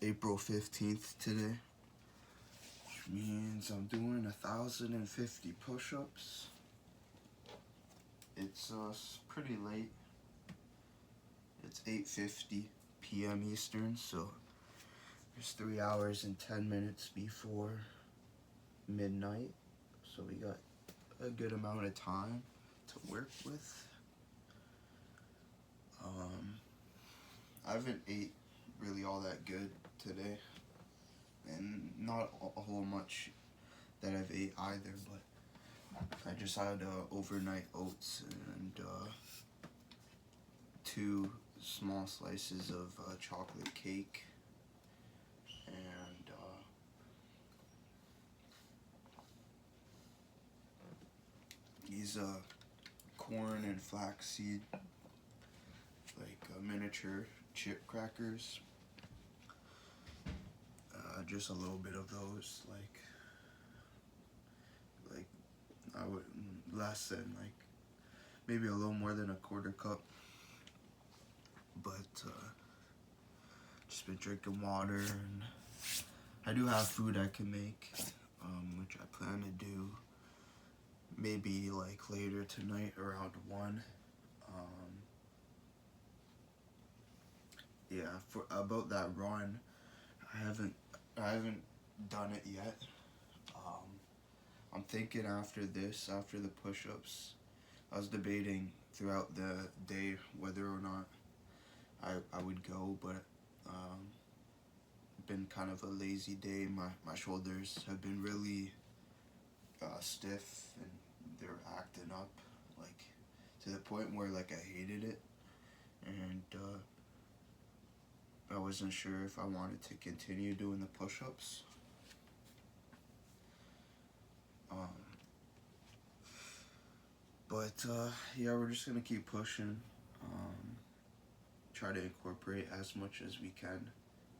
April 15th today, which means I'm doing 1,050 push-ups. It's pretty late. It's 8:50 p.m. Eastern, so there's 3 hours and 10 minutes before midnight. So we got a good amount of time to work with. I haven't ate really all that good today, and not a whole much that I've ate either, but I just had overnight oats and 2 small slices of chocolate cake, and these corn and flaxseed, like miniature chip crackers. Just a little bit of those, like I would less than like maybe a little more than a quarter cup. But just been drinking water, and I do have food I can make, which I plan to do maybe like later tonight around 1. Yeah, for about that run, I haven't done it yet. I'm thinking after the push-ups, I was debating throughout the day whether or not I would go, but been kind of a lazy day. My shoulders have been really stiff, and they're acting up, like to the point where like I hated it, and I wasn't sure if I wanted to continue doing the push-ups. But yeah, we're just gonna keep pushing. Try to incorporate as much as we can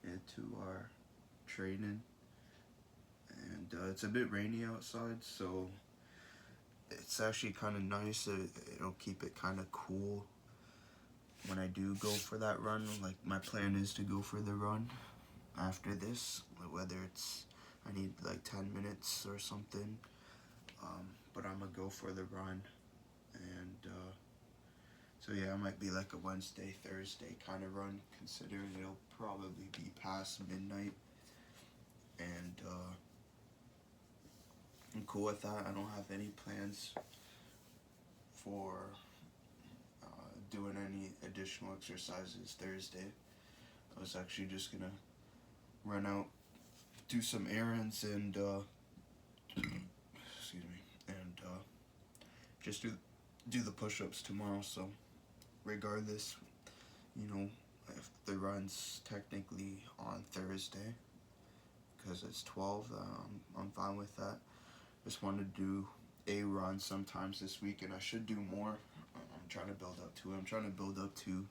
into our training. And it's a bit rainy outside, so it's actually kind of nice. It'll keep it kind of cool when I do go for that run. Like, my plan is to go for the run after this, whether it's I need like 10 minutes or something, but I'm gonna go for the run. And so yeah, it might be like a Wednesday, Thursday kind of run, considering it'll probably be past midnight. And I'm cool with that. I don't have any plans for doing any additional exercises Thursday. I was actually just gonna run out, do some errands, and excuse me, and just do the push-ups tomorrow. So regardless, if the run's technically on Thursday, because it's 12, I'm fine with that. Just want to do a run sometimes this week, and I should do more. I'm trying to build up to it. I'm trying to build up to,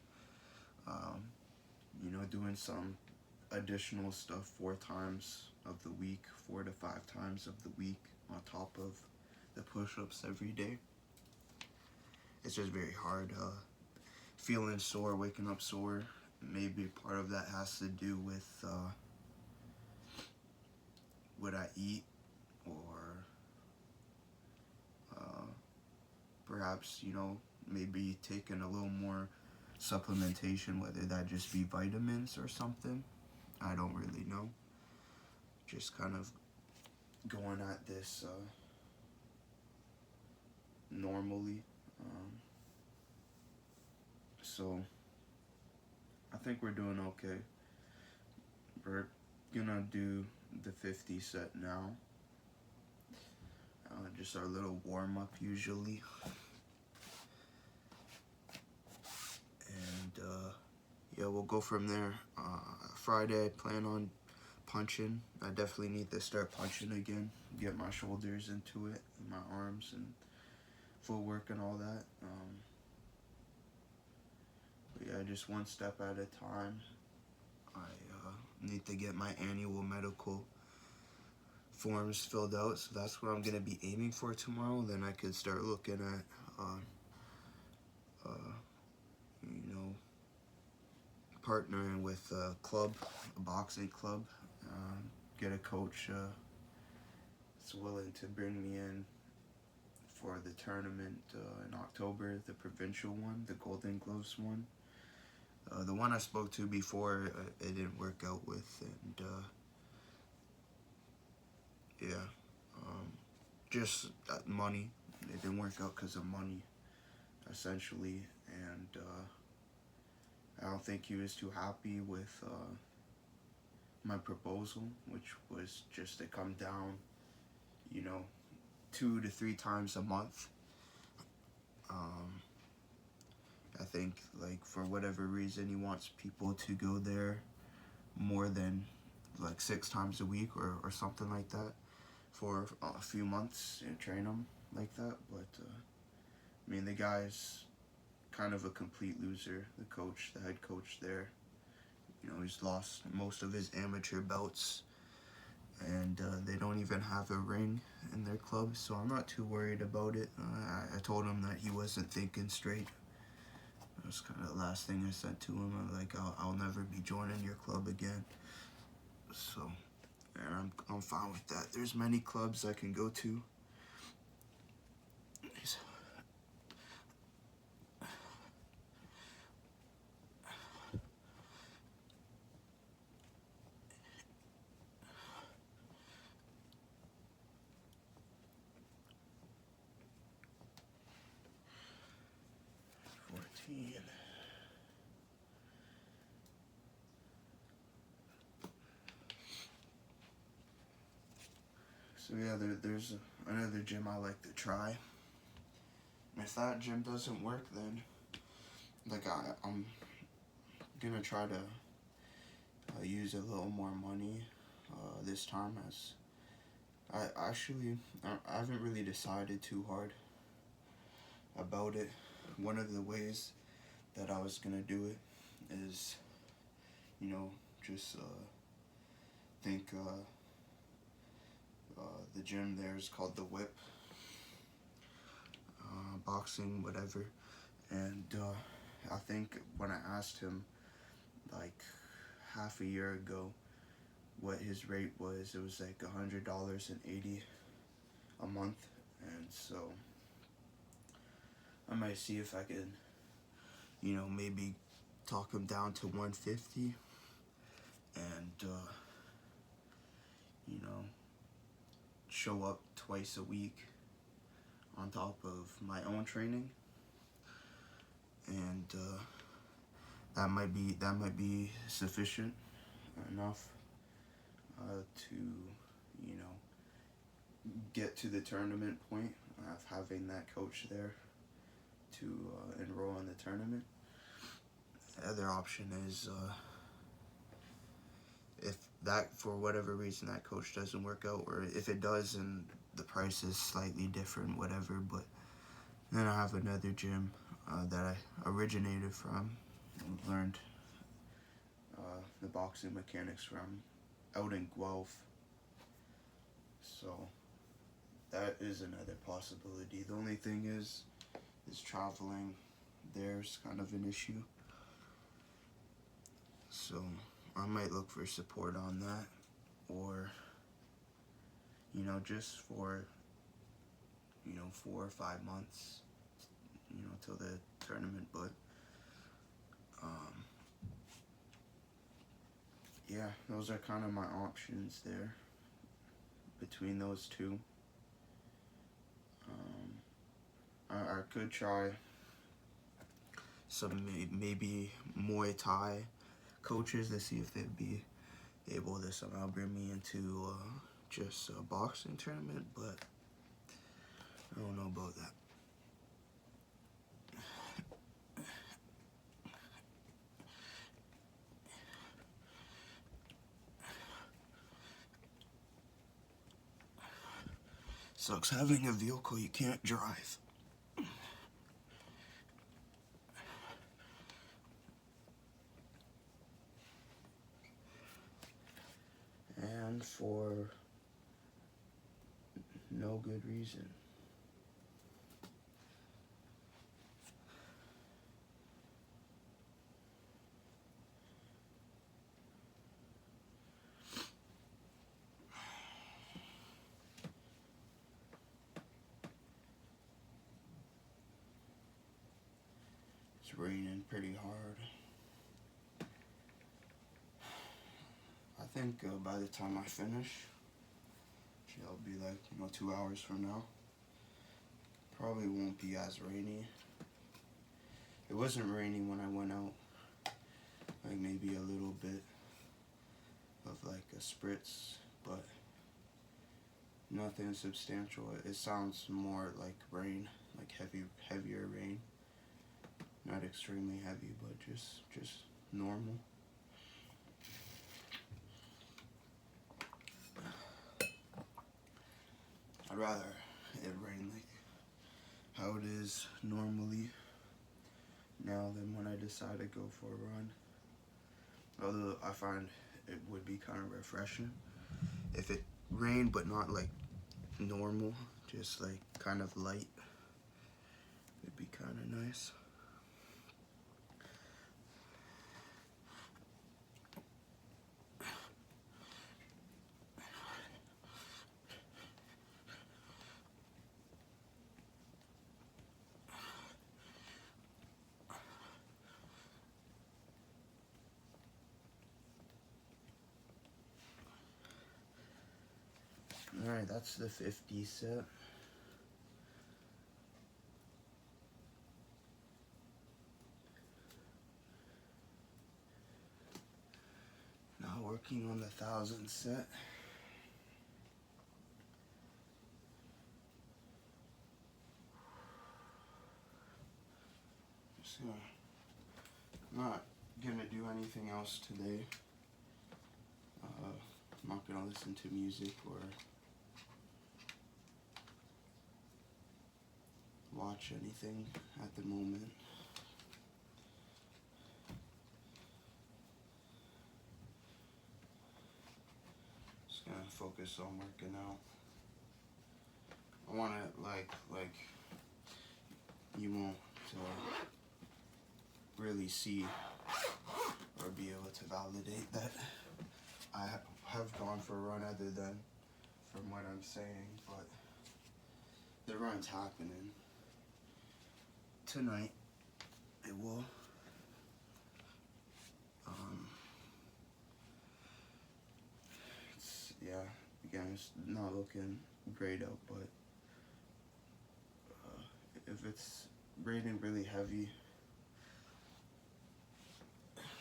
doing some additional stuff 4 times of the week, 4 to 5 times of the week, on top of the push-ups every day. It's just very hard. Feeling sore, waking up sore. Maybe part of that has to do with what I eat, or perhaps, maybe taking a little more supplementation, whether that just be vitamins or something. I don't really know. Just kind of going at this normally. So I think we're doing okay. We're gonna do the 50 set now. Just our little warm-up usually. And yeah, we'll go from there. Friday, I plan on punching. I definitely need to start punching again. Get my shoulders into it, and my arms, and footwork and all that. But yeah, just one step at a time. I need to get my annual medical forms filled out, so that's what I'm gonna be aiming for tomorrow. Then I could start looking at partnering with a club, a boxing club. Get a coach that's willing to bring me in for the tournament in October, the provincial one, the Golden Gloves one. The one I spoke to before, it didn't work out with, and yeah, just money. It didn't work out because of money, essentially, and I don't think he was too happy with my proposal, which was just to come down, 2 to 3 times a month. I think, like, for whatever reason, he wants people to go there more than, like, 6 times a week or something like that for a few months and train them like that. But, I mean, the guy's kind of a complete loser, the coach, the head coach there. He's lost most of his amateur belts, and they don't even have a ring in their club, so I'm not too worried about it. I told him that he wasn't thinking straight. That was kind of the last thing I said to him. I'm like, I'll never be joining your club again. So, and I'm fine with that. There's many clubs I can go to. 14. So yeah, there's another gym I like to try. If that gym doesn't work, then like I'm gonna try to use a little more money this time, as I haven't really decided too hard about it. One of the ways that I was gonna do it is, just think the gym there is called the Whip, boxing, whatever. And I think when I asked him, like, half a year ago what his rate was, it was like $100.80 a month. And so I might see if I could, maybe talk him down to 150, and show up twice a week on top of my own training. And that might be sufficient enough to get to the tournament point of having that coach there to enroll in the tournament. The other option is if that, for whatever reason, that coach doesn't work out, or if it does and the price is slightly different, whatever, but then I have another gym that I originated from, learned the boxing mechanics from, out in Guelph. So that is another possibility. The only thing is traveling there's kind of an issue. So I might look for support on that, or just for 4 or 5 months, till the tournament. But yeah, those are kind of my options there between those two. I could try some maybe Muay Thai coaches to see if they'd be able to somehow bring me into just a boxing tournament, but I don't know about that. Sucks having a vehicle you can't drive. And for no good reason. it's raining pretty hard. I think by the time I finish, it'll be like, 2 hours from now. Probably won't be as rainy. It wasn't raining when I went out. Like maybe a little bit of like a spritz, but nothing substantial. It sounds more like rain, like heavier rain. Not extremely heavy, but just normal. I'd rather it rain like how it is normally now than when I decide to go for a run. Although I find it would be kind of refreshing if it rained, but not like normal, just like kind of light. It'd be kind of nice. Alright, that's the 50 set. Now working on the 1,000 set. Just not gonna do anything else today. I'm not gonna listen to music or watch anything at the moment. Just gonna focus on working out. I wanna like you won't really see or be able to validate that I have gone for a run other than from what I'm saying, but the run's happening. Tonight, it will. Again, it's not looking great out, but if it's raining really heavy,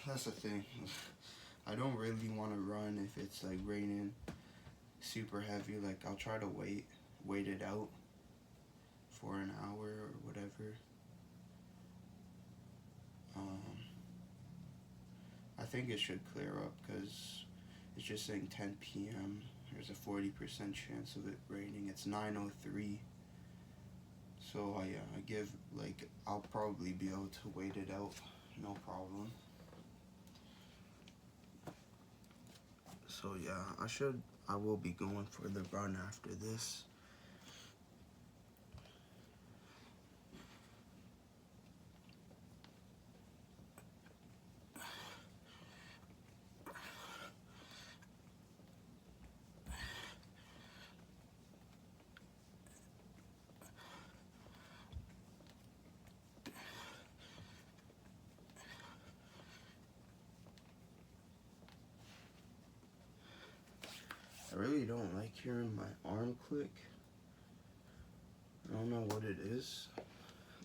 that's the thing. I don't really want to run if it's like raining super heavy. Like I'll try to wait it out for an hour or whatever. I think it should clear up because it's just saying 10 p.m. There's a 40% chance of it raining. It's 9:03. So I give I'll probably be able to wait it out, no problem. So yeah, I will be going for the run after this. I really don't like hearing my arm click. I don't know what it is,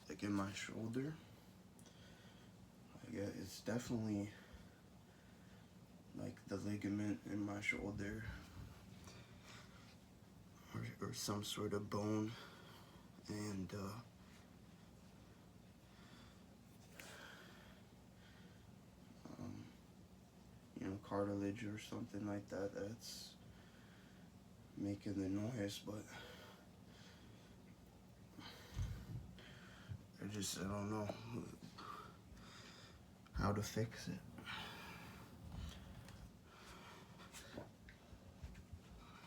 like in my shoulder. It's definitely like the ligament in my shoulder or some sort of bone, and cartilage or something like that that's making the noise, but I don't know how to fix it.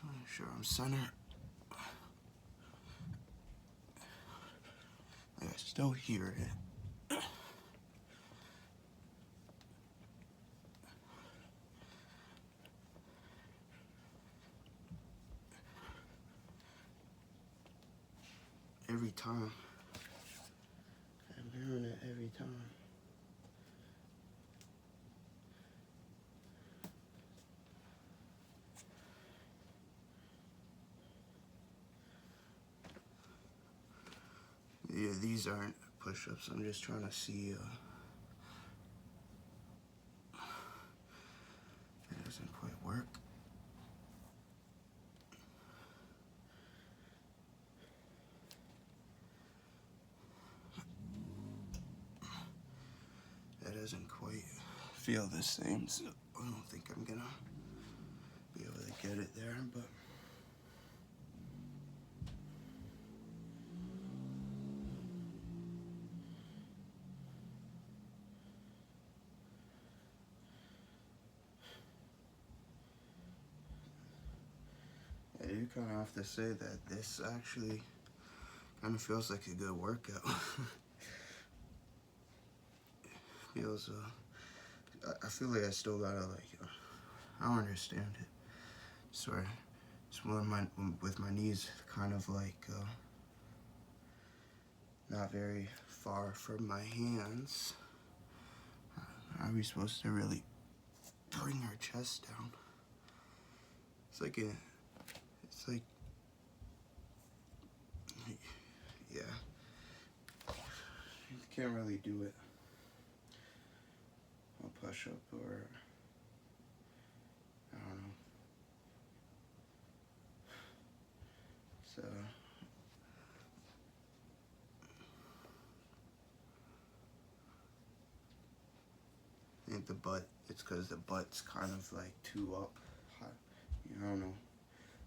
Make sure I'm centered. I still hear it. Every time. I'm hearing it every time. these aren't push-ups. I'm just trying to see. It doesn't quite work. That doesn't quite feel the same, so I don't think I'm gonna be able to get it there, but I do kind of have to say that this actually kind of feels like a good workout. Feels, I feel like I still gotta, like, I don't understand it. Sorry. It's with my knees kind of like, not very far from my hands. How are we supposed to really bring our chest down? It's like, yeah. You can't really do it. A push up or, I don't know. So, I think the butt, it's because the butt's kind of like too up high. I don't know.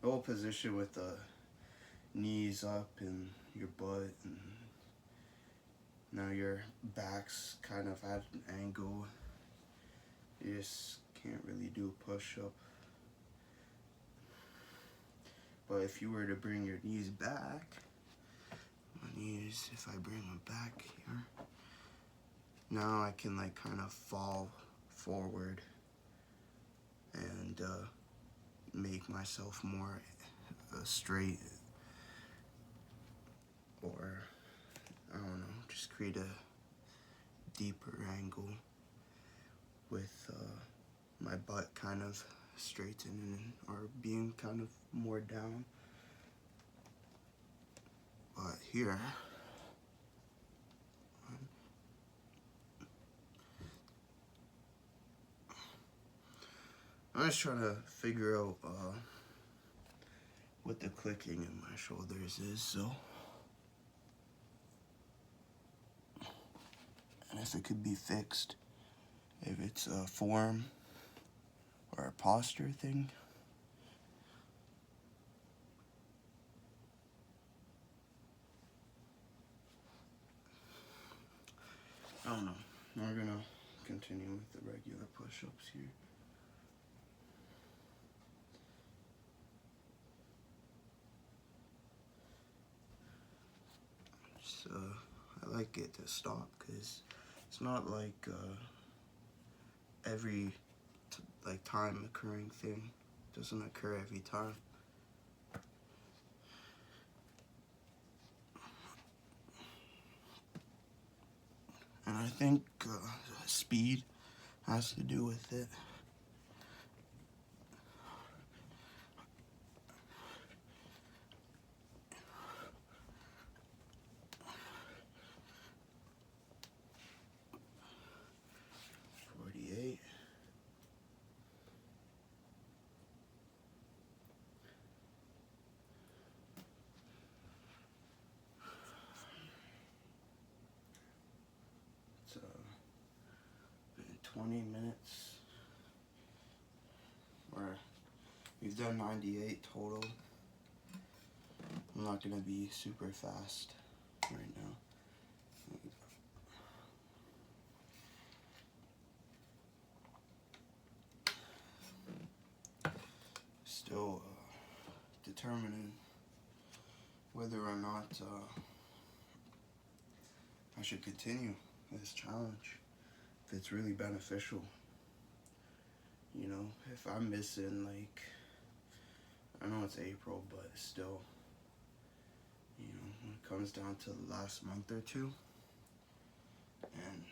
The whole position with the knees up and your butt, and now your back's kind of at an angle. You just can't really do a push-up. But if you were to bring your knees back, my knees, if I bring them back here, now I can like kind of fall forward and make myself more straight, or I don't know, just create a deeper angle with my butt kind of straightening or being kind of more down. But here, I'm just trying to figure out what the clicking in my shoulders is, so. And if it could be fixed, if it's a form or a posture thing. I don't know. We're gonna continue with the regular push-ups here. Just, I like it to stop because it's not like every time occurring thing. It doesn't occur every time. And I think speed has to do with it. It's been 20 minutes. We've done 98 total. I'm not gonna be super fast right now. Still determining whether or not I should continue this challenge, if it's really beneficial. You know, if I'm missing, like, I know it's April, but still, you know, when it comes down to the last month or two, and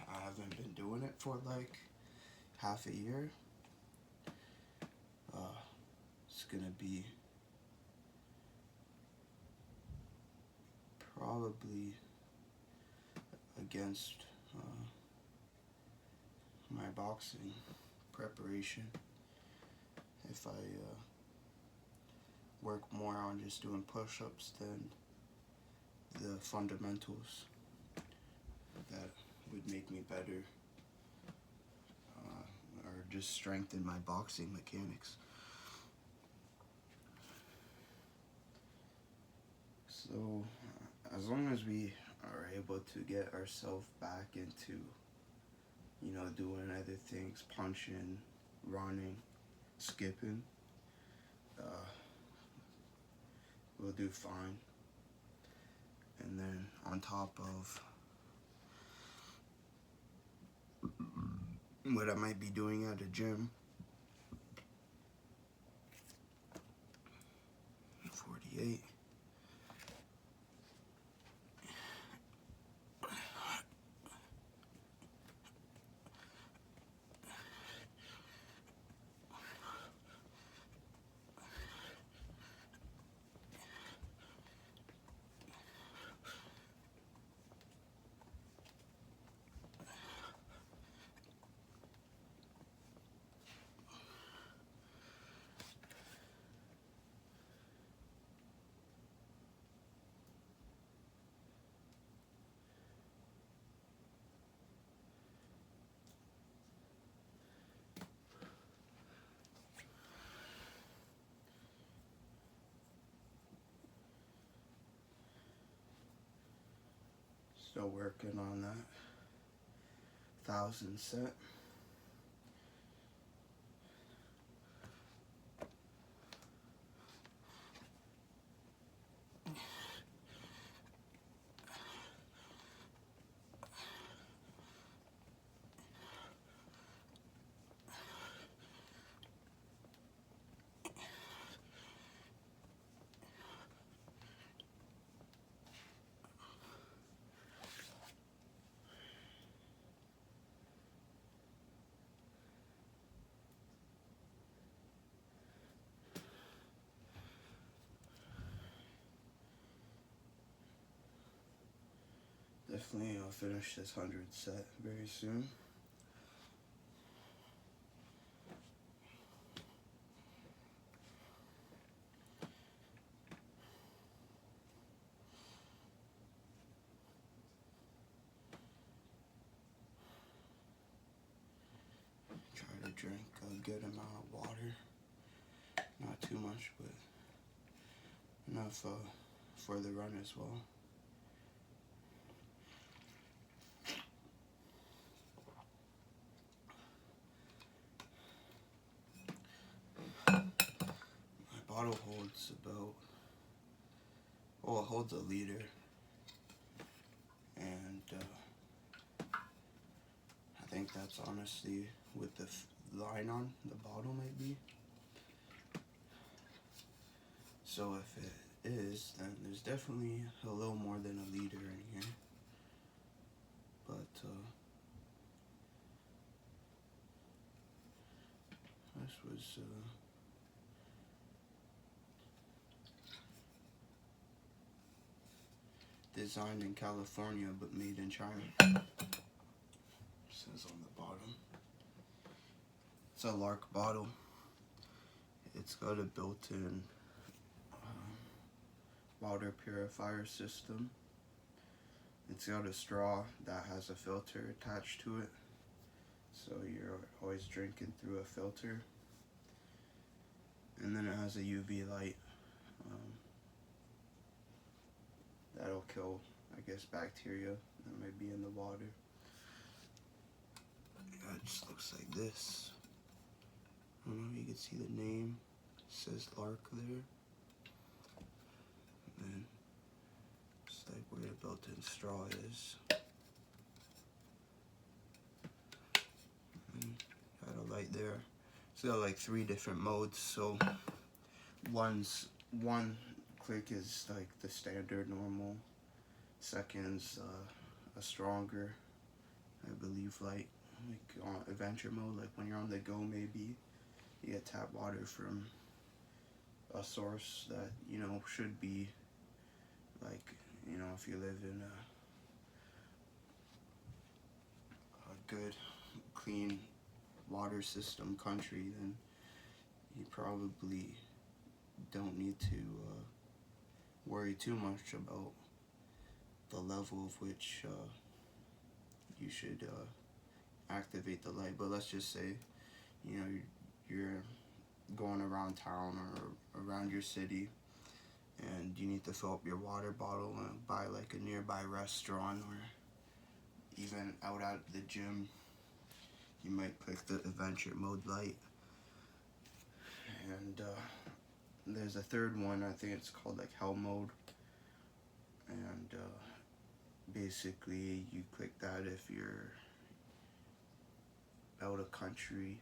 I haven't been doing it for like half a year, it's gonna be probably against my boxing preparation if I work more on just doing push-ups than the fundamentals that would make me better or just strengthen my boxing mechanics. So as long as we are able to get ourselves back into, you know, doing other things, punching, running, skipping, we'll do fine. And then on top of what I might be doing at a gym, 48. Still working on that 1,000 set. Definitely I'll finish this 100 set very soon. Try to drink a good amount of water. Not too much, but enough for the run as well. My bottle holds about, well, it holds a liter, and I think that's honestly with the line on the bottle maybe. So if it is, then there's definitely a little more than a liter in here. But this was designed in California but made in China. It says on the bottom. It's a Lark bottle. It's got a built-in water purifier system. It's got a straw that has a filter attached to it, so you're always drinking through a filter. And then it has a UV light that'll kill, I guess, bacteria that might be in the water. Yeah, it just looks like this. I don't know if you can see the name. It says Lark there. And then it's like where the built-in straw is. And got a light there. It's got like 3 different modes. So one click is like the standard normal. Second's a stronger, I believe, light, like on adventure mode, like when you're on the go maybe. You get tap water from a source that, you know, should be like, you know, if you live in good, clean water system country, then you probably don't need to worry too much about the level of which you should activate the light. But let's just say, you know, you're going around town or around your city, and you need to fill up your water bottle by like a nearby restaurant, or even out at the gym. You might click the adventure mode light. And there's a third one, I think it's called like hell mode. And basically you click that if you're out of country,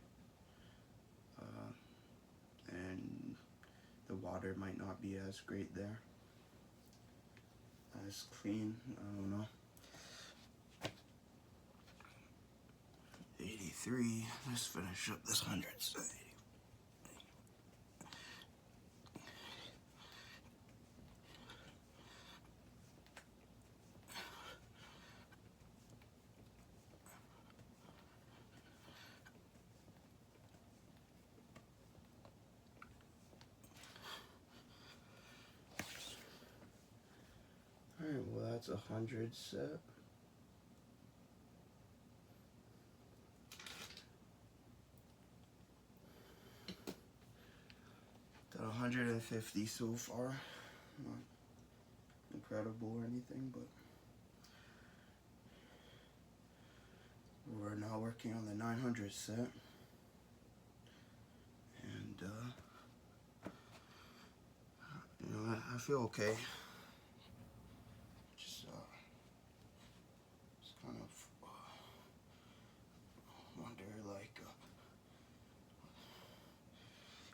and the water might not be as great there, as clean. I don't know. 83. Let's finish up this 100. Alright, well that's 100 set. Got 150 so far. Not incredible or anything, but we're now working on the 900 set. And you know, I feel okay. Just kind of wonder like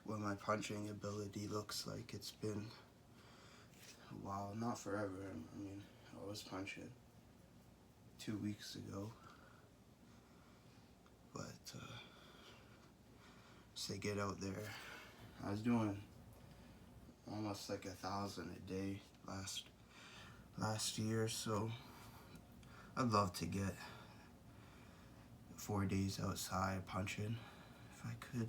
what my punching ability looks like. It's been a while, not forever. I mean, I was punching 2 weeks ago, but to get out there, I was doing almost like 1,000 a day last year, so I'd love to get 4 days outside punching if I could.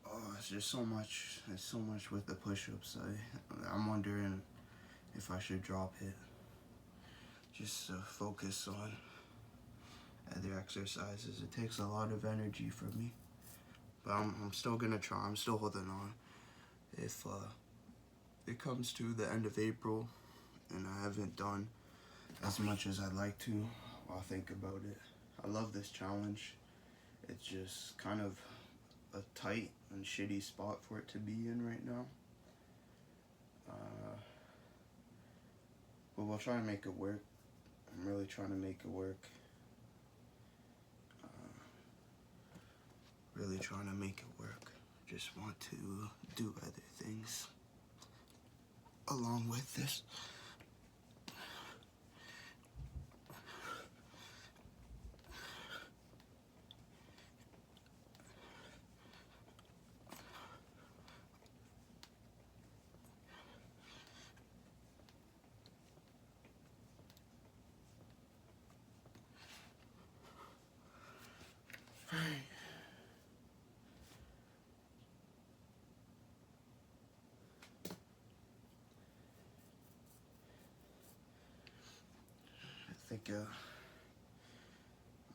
Oh, it's just so much. There's so much with the push-ups. I'm wondering if I should drop it. Just focus on other exercises. It takes a lot of energy from me, but I'm still gonna try. I'm still holding on. If it comes to the end of April and I haven't done as much as I'd like to, I'll think about it. I love this challenge. It's just kind of a tight and shitty spot for it to be in right now. But we'll try and make it work. I'm really trying to make it work. Really trying to make it work. Just want to do other things along with this.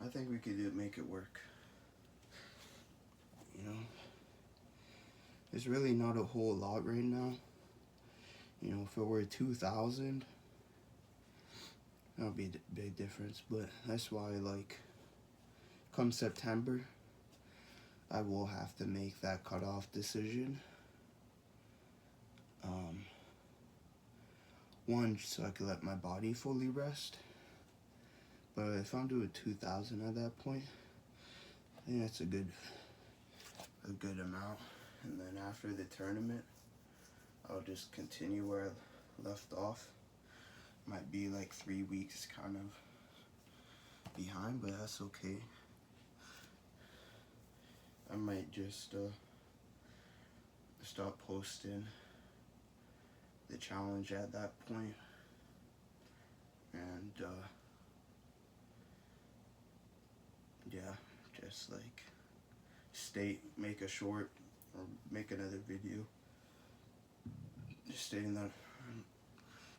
I think we could make it work. You know, there's really not a whole lot right now. You know, if it were 2,000, that would be a big difference. But that's why, like, come September, I will have to make that cutoff decision. One, so I could let my body fully rest. But if I'm doing 2,000 at that point, I think that's a good amount. And then after the tournament, I'll just continue where I left off. Might be like 3 weeks kind of behind, but that's okay. I might just stop posting the challenge at that point, and just like make a short or make another video just stating that I'm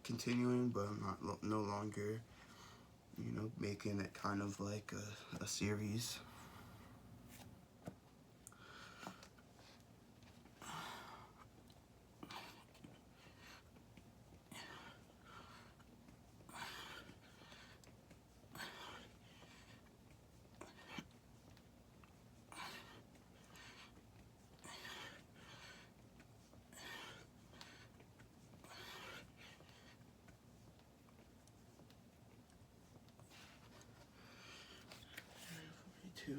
continuing, but I'm not no longer, you know, making it kind of like a series. Two.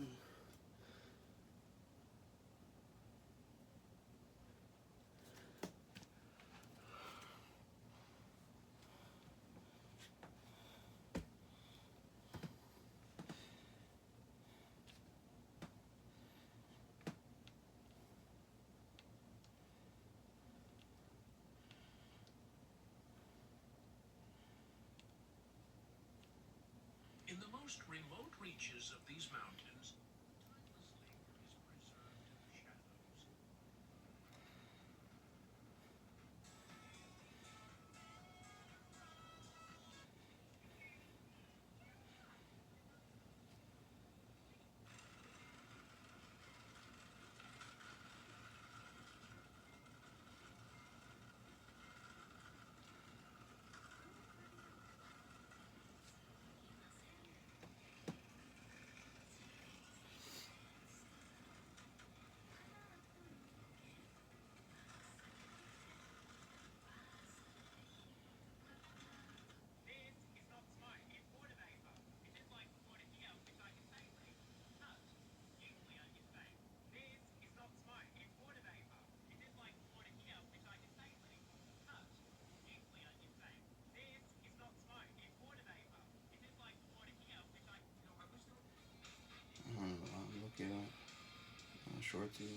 In the most remote reaches of these mountains, timeless labor is preserved in the shadows. I'm looking at short tube.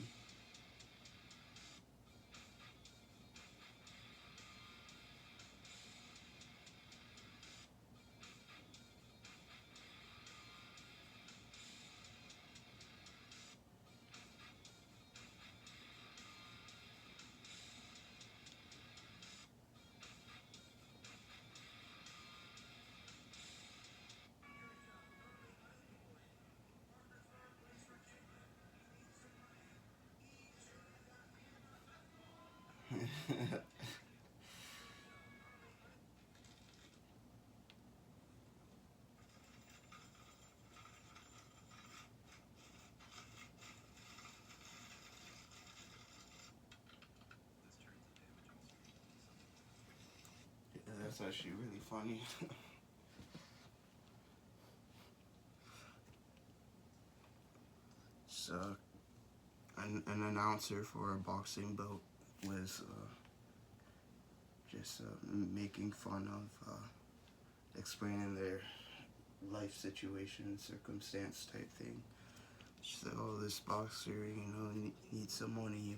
Yeah, that's actually really funny. So, an announcer for a boxing bout was just making fun of explaining their life situation, circumstance type thing. So, oh, this boxer, you know, needs some money.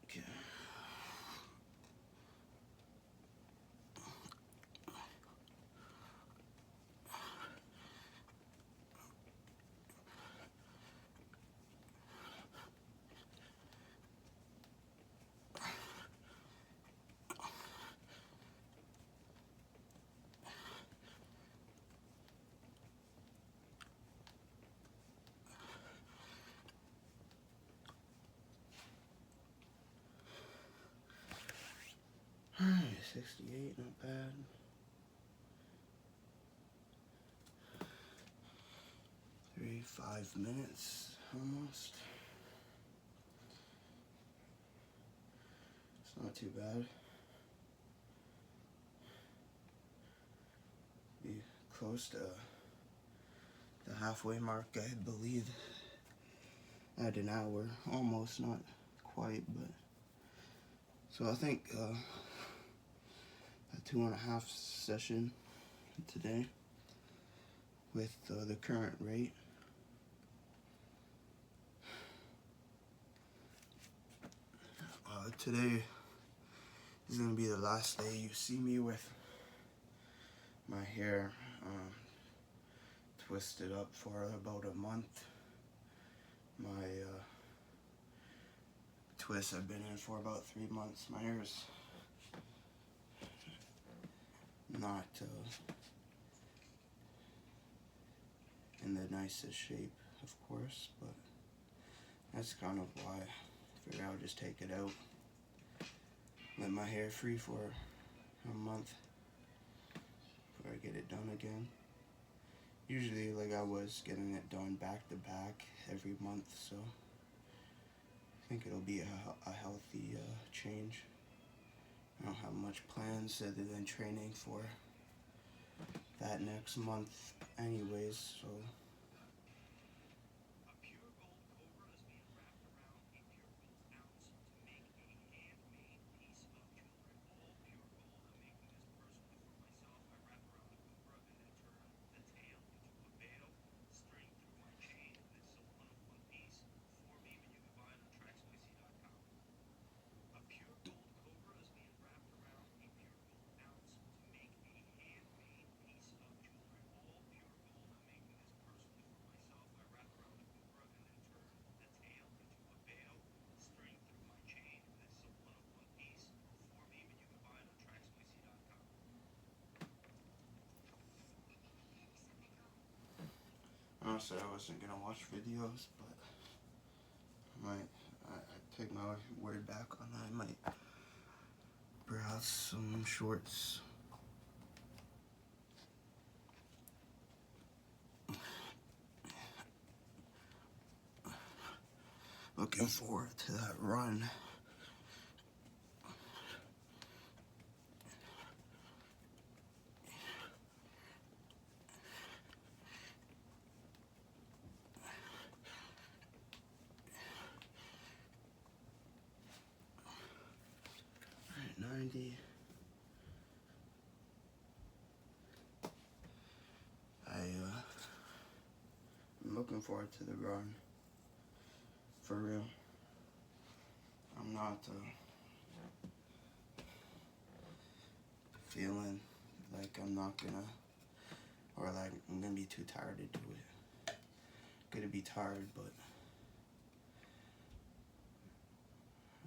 Okay. Alright, 68, not bad. Three, 5 minutes almost. It's not too bad. Be close to the halfway mark, I believe. At an hour, almost, not quite, but. So I think a 2.5 session today with the current rate. Today This is gonna be the last day you see me with my hair twisted up for about a month. My twists I've been in for about 3 months. My hair is not in the nicest shape, of course, but that's kind of why I figured I would just take it out, let my hair free for a month before I get it done again. Usually, like, I was getting it done back to back every month, so I think it'll be a healthy change. I don't have much plans other than training for that next month anyways, so honestly, I wasn't gonna watch videos, but I take my word back on that. I might browse some shorts. Looking forward to that run. Alright, 90. I'm looking forward to the run. For real. I'm not feeling like I'm not gonna, or like I'm gonna be too tired to do it. Gonna be tired, but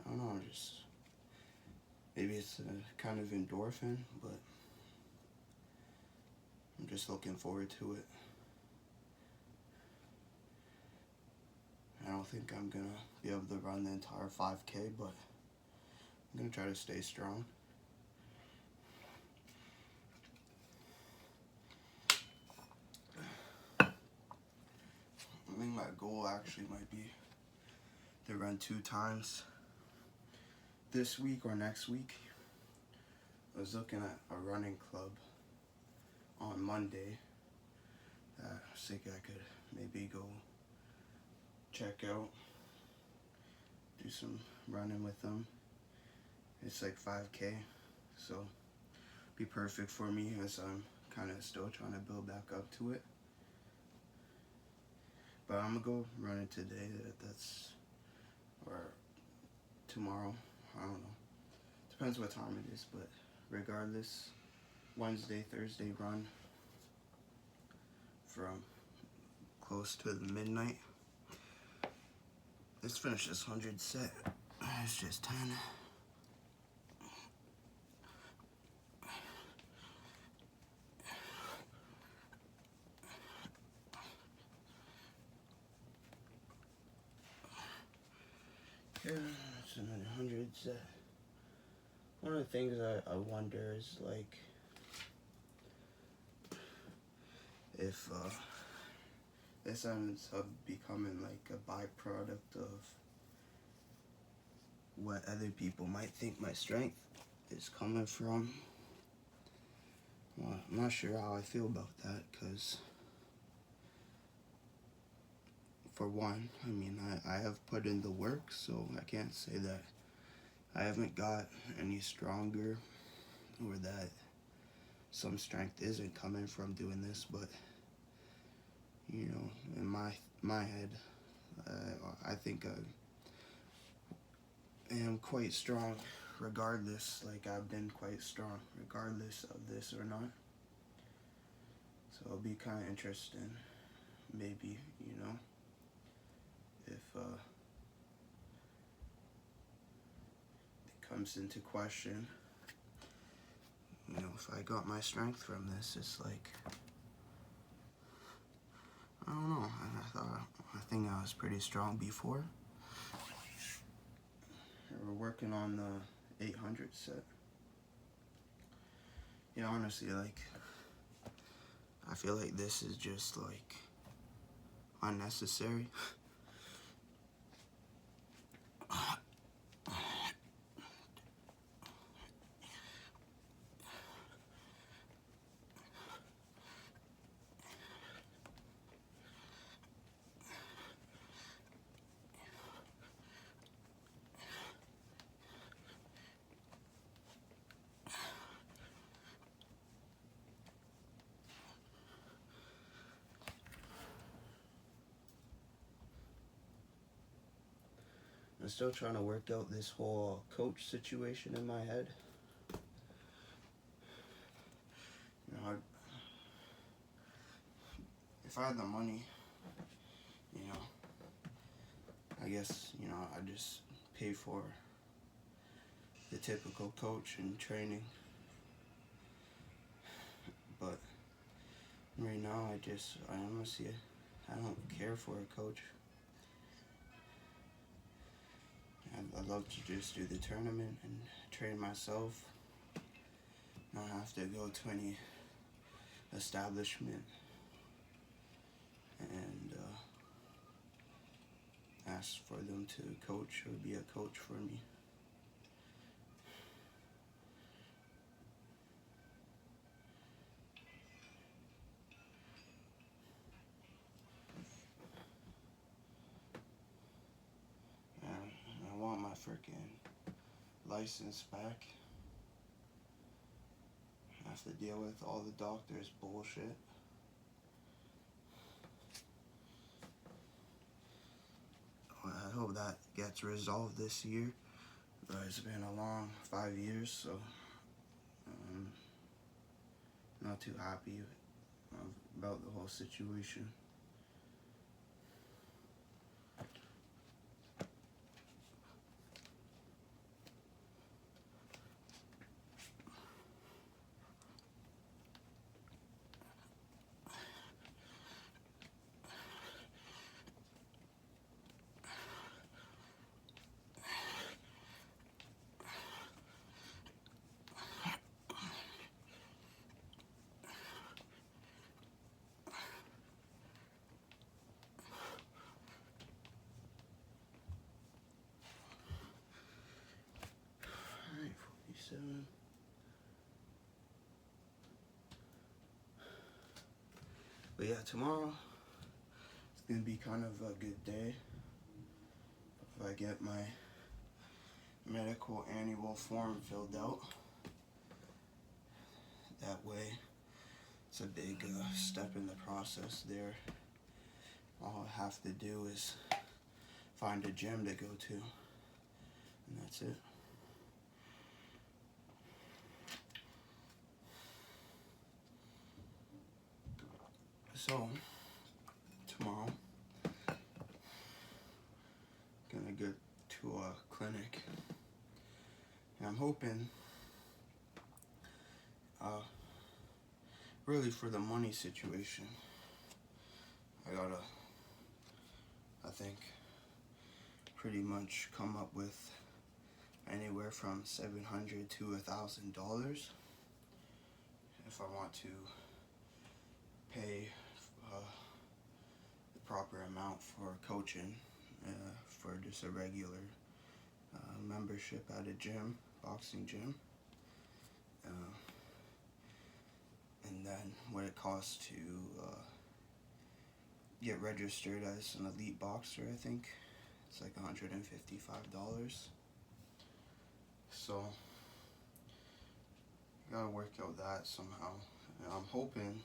I don't know, just maybe it's a kind of endorphin, but I'm just looking forward to it. I don't think I'm gonna be able to run the entire 5K, but I'm gonna try to stay strong. I think my goal actually might be to run 2 times this week or next week. I was looking at a running club on Monday that I was thinking I could maybe go check out, do some running with them. It's like 5K, so be perfect for me as I'm kind of still trying to build back up to it. But I'm gonna go running today. Or tomorrow. I don't know. Depends what time it is, but regardless, Wednesday, Thursday run from close to the midnight. Let's finish this 100 set. It's just 10. Yeah, it's another 100 set. One of the things I wonder is like if this ends up becoming like a byproduct of what other people might think my strength is coming from. Well, I'm not sure how I feel about that, because for one, I mean, I have put in the work, so I can't say that I haven't got any stronger or that some strength isn't coming from doing this, but you know, in my head, I think I am quite strong regardless, like I've been quite strong regardless of this or not. So it'll be kind of interesting, maybe, if it comes into question. If I got my strength from this, it's like, I don't know. I think I was pretty strong before. We're working on the 800 set. Honestly, like, I feel like this is just like unnecessary. I'm still trying to work out this whole coach situation in my head. If I had the money, I guess, I'd just pay for the typical coach and training. But right now, I honestly, I don't care for a coach. I'd love to just do the tournament and train myself. Not have to go to any establishment and ask for them to coach or be a coach for me. I want my freaking license back. I have to deal with all the doctor's bullshit. I hope that gets resolved this year. But it's been a long 5 years, so not too happy about the whole situation. Alright, 47. But yeah, tomorrow it's gonna be kind of a good day. If I get my medical annual form filled out, that way it's a big step in the process there. All I have to do is find a gym to go to, and that's it. So tomorrow gonna go to a clinic, and I'm hoping really for the money situation. I think pretty much come up with anywhere from $700 to $1,000 if I want to pay the proper amount for coaching, for just a regular membership at a gym, boxing gym, and then what it costs to get registered as an elite boxer. I think it's like $155. So I gotta work out that somehow. And I'm hoping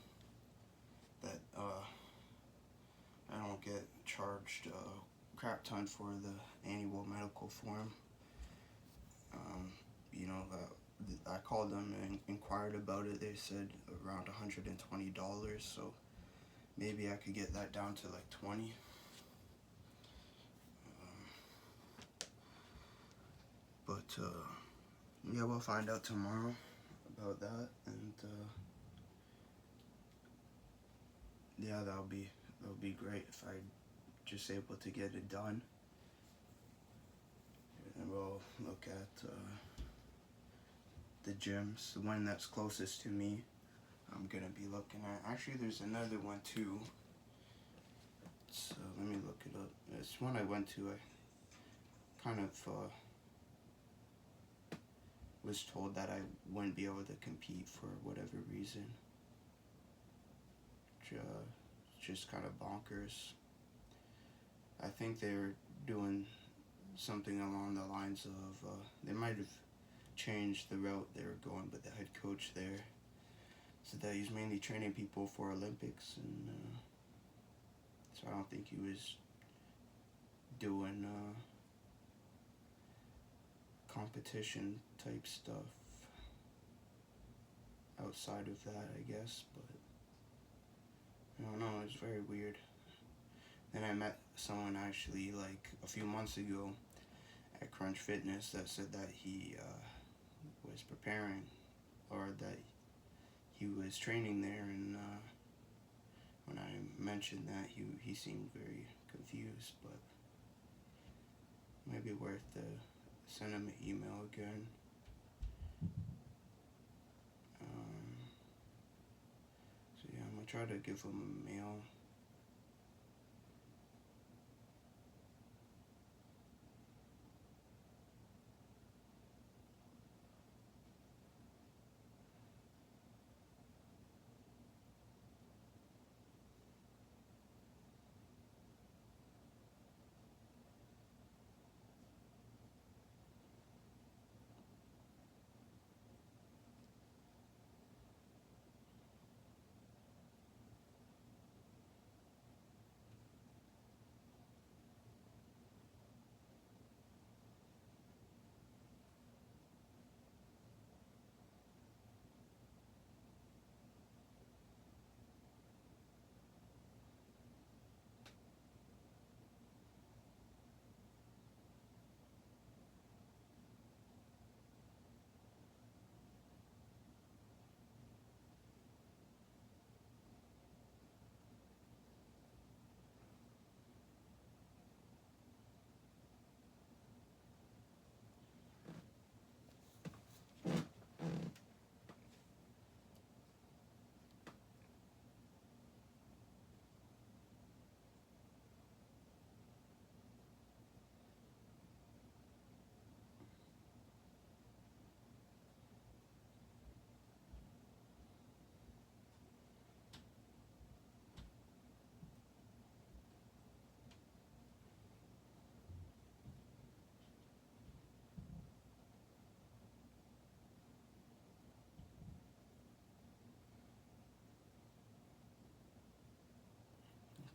that I don't get charged a crap ton for the annual medical form, you know, I called them and inquired about it. They said around $120, so maybe I could get that down to like 20. But yeah, we'll find out tomorrow about that, and yeah, that'll be great if I just able to get it done. And we'll look at the gyms, the one that's closest to me. I'm gonna be looking at. Actually, there's another one too. So let me look it up. This one I went to. I kind of was told that I wouldn't be able to compete for whatever reason. Just kind of bonkers. I think they were doing something along the lines of they might have changed the route they were going, but the head coach there said that he's mainly training people for Olympics, and so I don't think he was doing competition type stuff outside of that, I guess, but I don't know, it's very weird. Then I met someone actually like a few months ago at Crunch Fitness that said that he was preparing, or that he was training there, and when I mentioned that, he seemed very confused, but maybe worth to send him an email again. So yeah, I'm gonna try to give him a mail.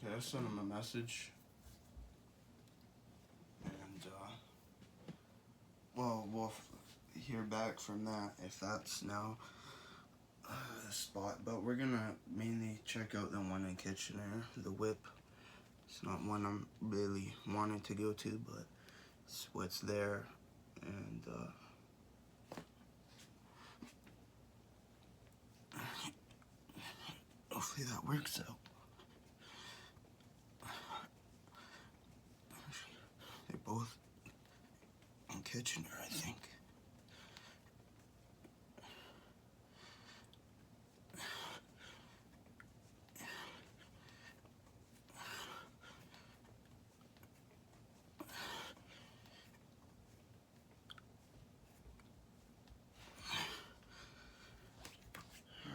Okay, I sent him a message, and well, we'll hear back from that if that's now the spot. But we're gonna mainly check out the one in Kitchener, the Whip. It's not one I'm really wanting to go to, but it's what's there, and hopefully that works out. They're both in Kitchener, I think.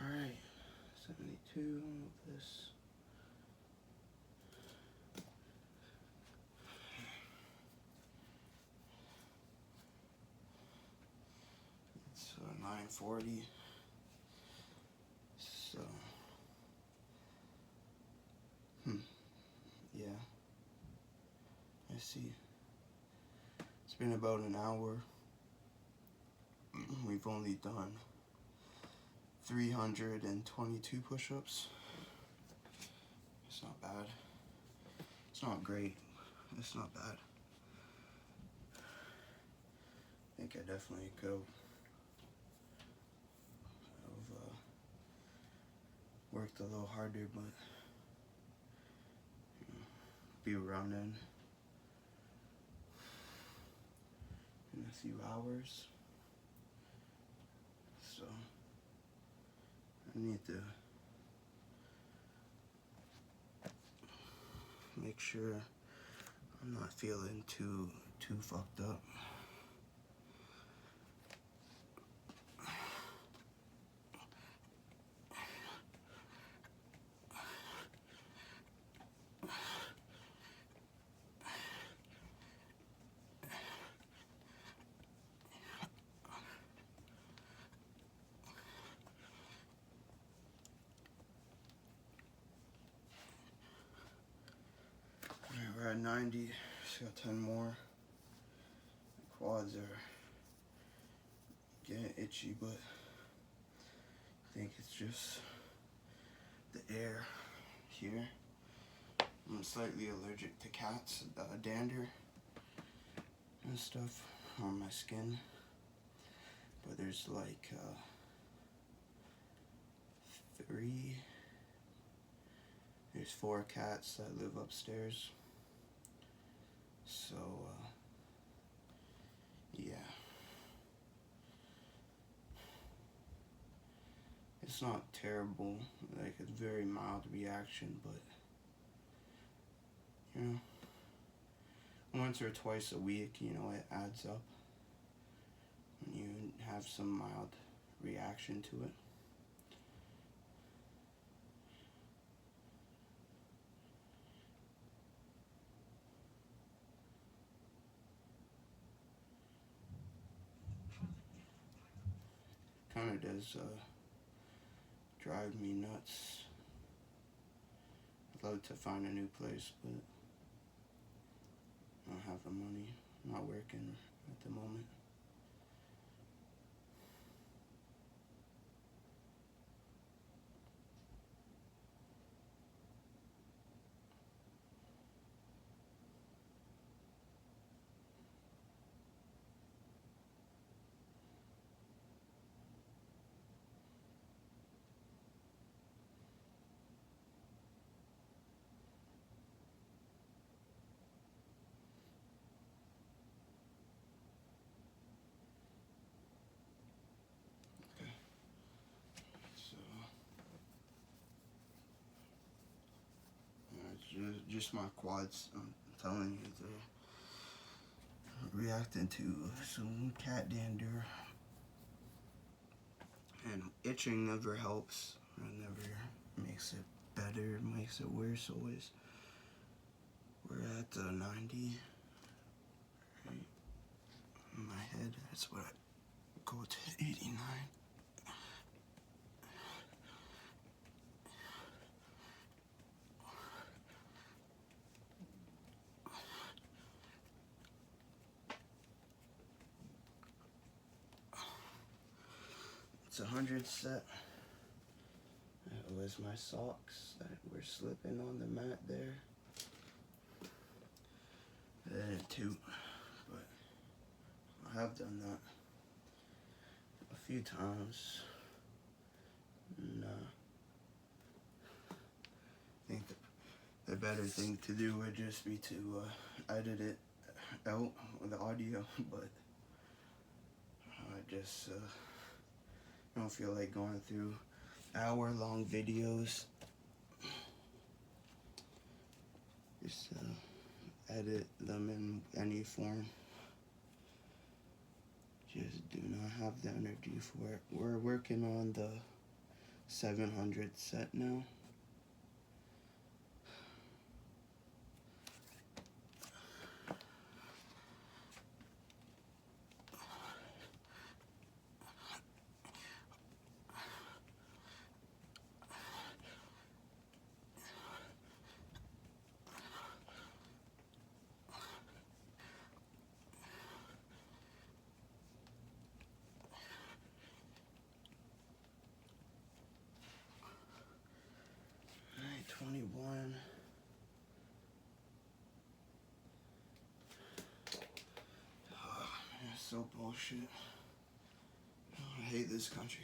Alright, 72 of this. It's 940. So, yeah. I see. It's been about an hour. we've only done 322 push-ups. It's not bad. It's not great. It's not bad. I think I definitely could have worked a little harder, but be running in a few hours. So I need to make sure I'm not feeling too fucked up. We're at 90, just got 10 more. The quads are getting itchy, but I think it's just the air here. I'm slightly allergic to cats, dander and stuff on my skin. But there's like there's 4 cats that live upstairs. So, yeah. It's not terrible, like a very mild reaction, but, you know, once or twice a week, you know, it adds up when you have some mild reaction to it. Kind of does drive me nuts. I'd love to find a new place, but I don't have the money. I'm not working at the moment. So, it's just my quads. I'm telling you, they're reacting to some cat dander. And itching never helps. It never makes it better. It makes it worse always. We're at 90. Right? In my head, that's what I go to 89. It's 100 set. That was my socks that were slipping on the mat there. And 2, but I have done that a few times. And I think the better thing to do would just be to edit it out with the audio, but I just don't feel like going through hour-long videos. Just edit them in any form. Just do not have the energy for it. We're working on the 700 set now. 41. Oh, man, it's so bullshit. I hate this country.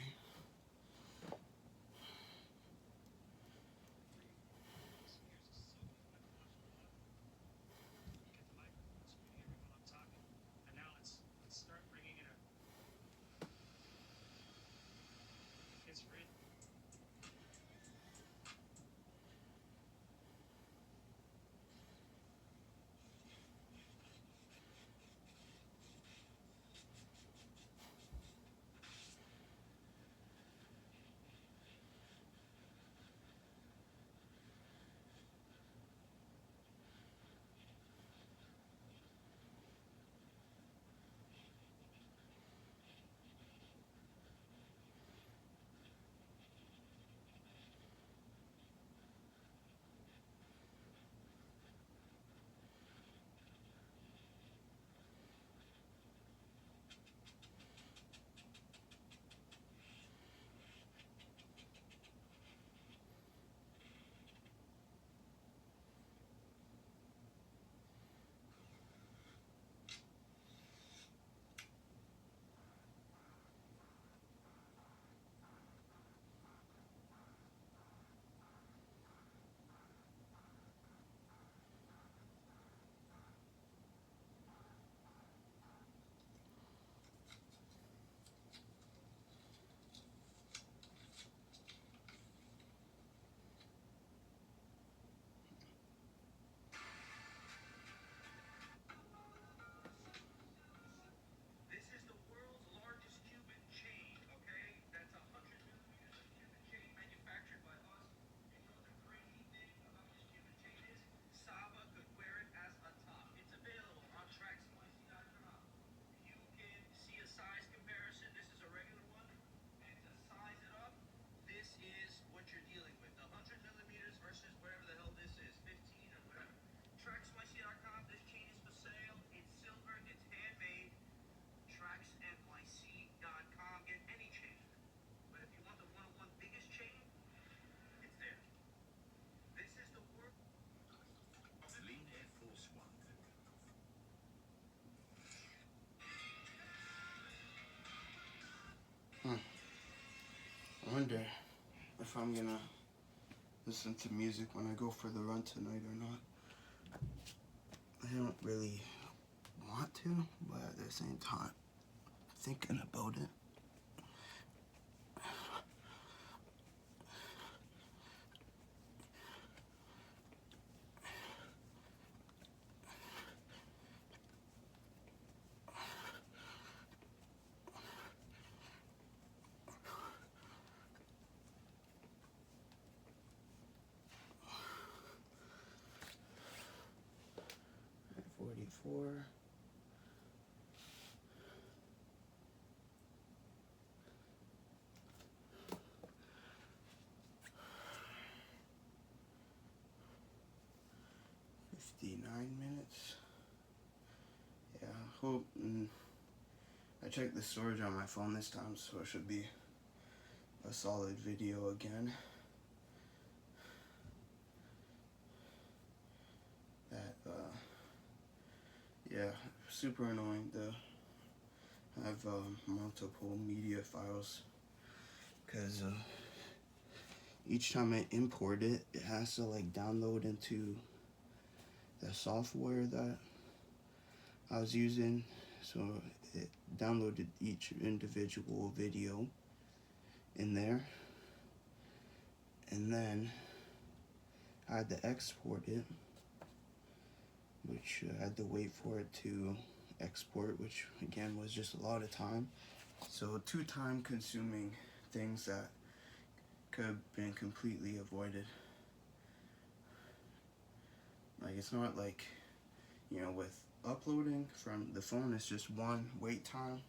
This is the world's largest Cuban chain, okay? That's 100 millimeters of Cuban chain manufactured by us. You know the crazy thing about this Cuban chain is Saba could wear it as a top. It's available on tracksmyc.com. You can see a size comparison. This is a regular one. And to size it up, this is what you're dealing with. The 100 millimeters versus whatever the hell this is, 15 or whatever. Tracksmyc.com, this chain is for sale. It's silver, it's handmade. Tracksnyc.com. Get any chain. But if you want the one-on-one biggest chain, it's there. This is the world. Lean Air Force One. I wonder if I'm gonna listen to music when I go for the run tonight or not. I don't really want to, but at the same time, thinking about it. At 44. $59. Yeah, hope. I checked the storage on my phone this time, so it should be a solid video again. That, yeah, super annoying to have multiple media files, because each time I import it, it has to like download into the software that I was using, so it downloaded each individual video in there, and then I had to export it, which I had to wait for it to export, which again was just a lot of time. So 2 time consuming things that could have been completely avoided. Like, it's not like, you know, with uploading from the phone, it's just 1 wait time,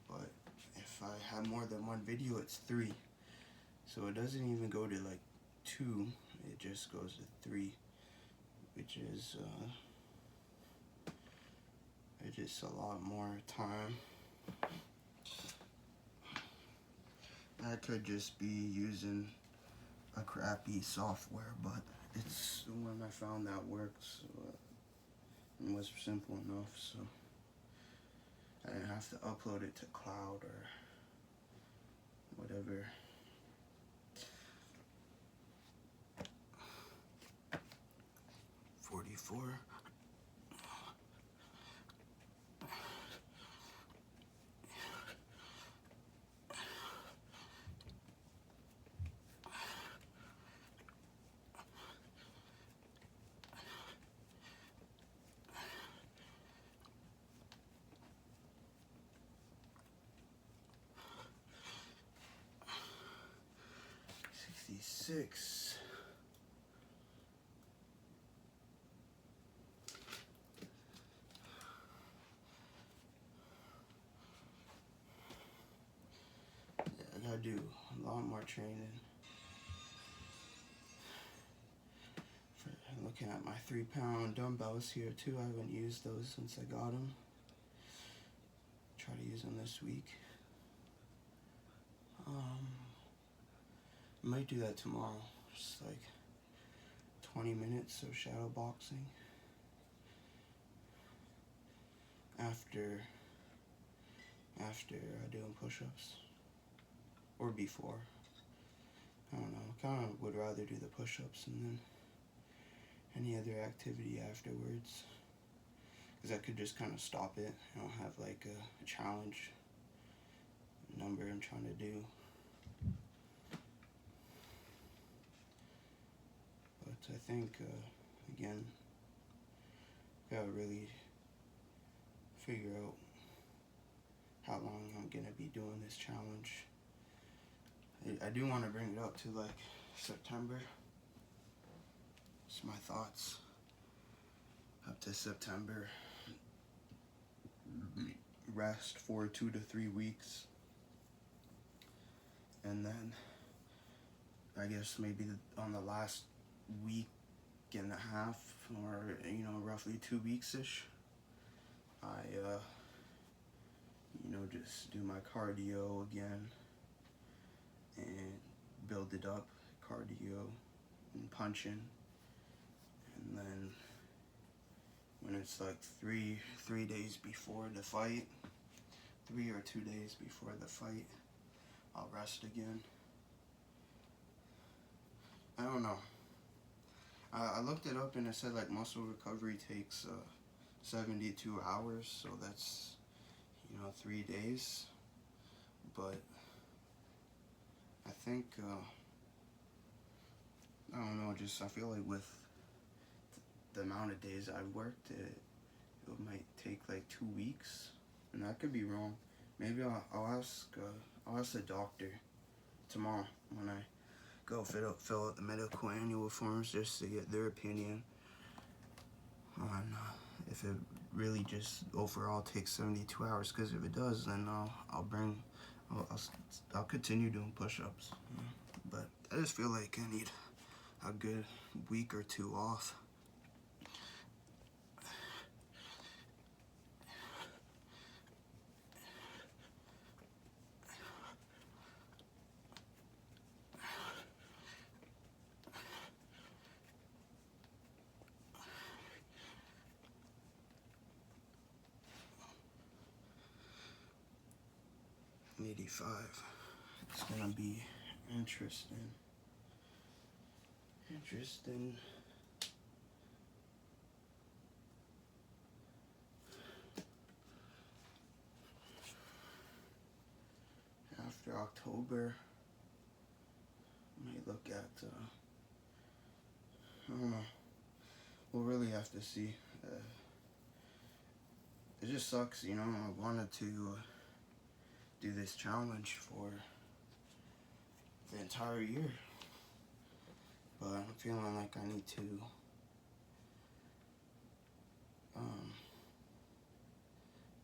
but if I have more than 1 video, it's 3. So it doesn't even go to like 2, it just goes to 3, which is just a lot more time. I could just be using a crappy software, but it's the one I found that worked, so, and was simple enough, so I didn't have to upload it to cloud or whatever. 44. Six. Yeah, I gotta do a lot more training. Looking at my 3-pound dumbbells here too. I haven't used those since I got them. Try to use them this week. I might do that tomorrow. Just like 20 minutes of shadow boxing. After doing push-ups. Or before. I don't know. I kind of would rather do the push-ups and then any other activity afterwards. Because I could just kind of stop it. I don't have like a challenge number I'm trying to do. But I think, again, gotta really figure out how long I'm gonna be doing this challenge. I do want to bring it up to like September. It's my thoughts. Up to September. Rest for 2 to 3 weeks. And then I guess maybe on the last week and a half, or roughly 2 weeks-ish, I just do my cardio again and build it up, cardio and punching. And then when it's like three days before the fight, 3 or 2 days before the fight, I'll rest again. I don't know. I looked it up and it said like muscle recovery takes 72 hours, so that's 3 days. But I think I don't know. Just I feel like with the amount of days I've worked, it might take like 2 weeks, and I could be wrong. Maybe I'll ask the doctor tomorrow when I go fill out the medical annual forms just to get their opinion on if it really just overall takes 72 hours. Because if it does, then I'll continue doing push-ups. But I just feel like I need a good week or 2 off. $85. It's gonna be interesting. After October, I might look at, I don't know. We'll really have to see. It just sucks, I wanted to do this challenge for the entire year. But I'm feeling like I need to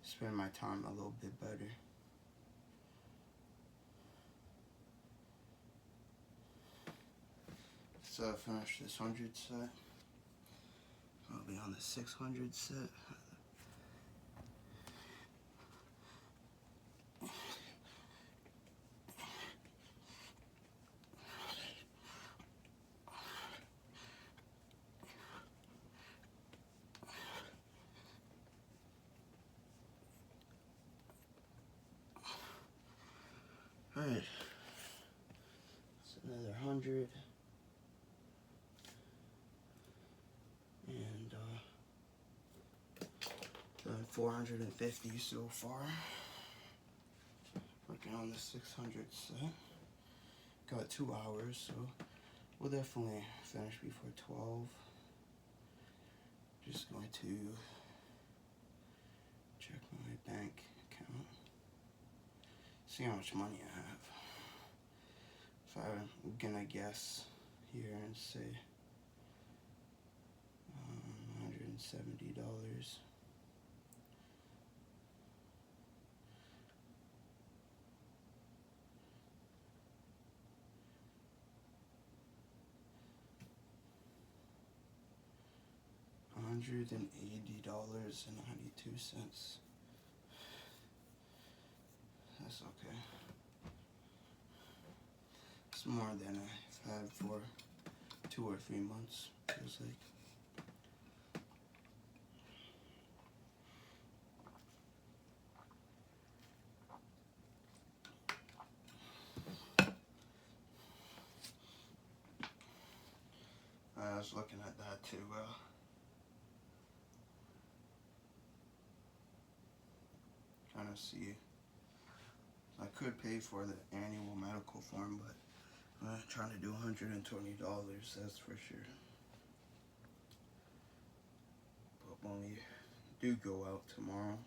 spend my time a little bit better. So I finish this 100 set. I'll be on the 600 set. 600 and done 450 so far. Working on the 600 set. Got 2 hours, so we'll definitely finish before 12. Just going to check my bank account, see how much money I have. If I'm gonna guess here and say $170. $180.92. That's okay. It's more than I've had for 2 or 3 months, feels like. I was looking at that too. Trying to see. I could pay for the annual medical form, but I'm not trying to do $120, that's for sure. But when we do go out tomorrow,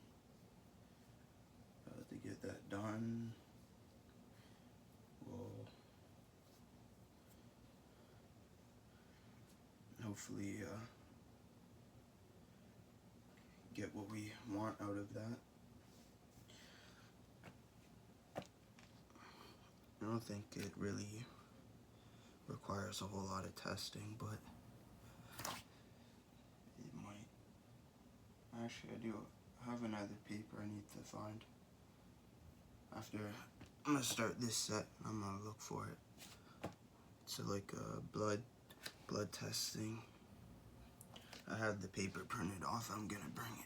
to get that done, we'll hopefully get what we want out of that. I don't think it really requires a whole lot of testing, but it might. Actually, I do have another paper I need to find. After I'm gonna start this set, I'm gonna look for it. It's like a blood testing. I have the paper printed off. I'm gonna bring it.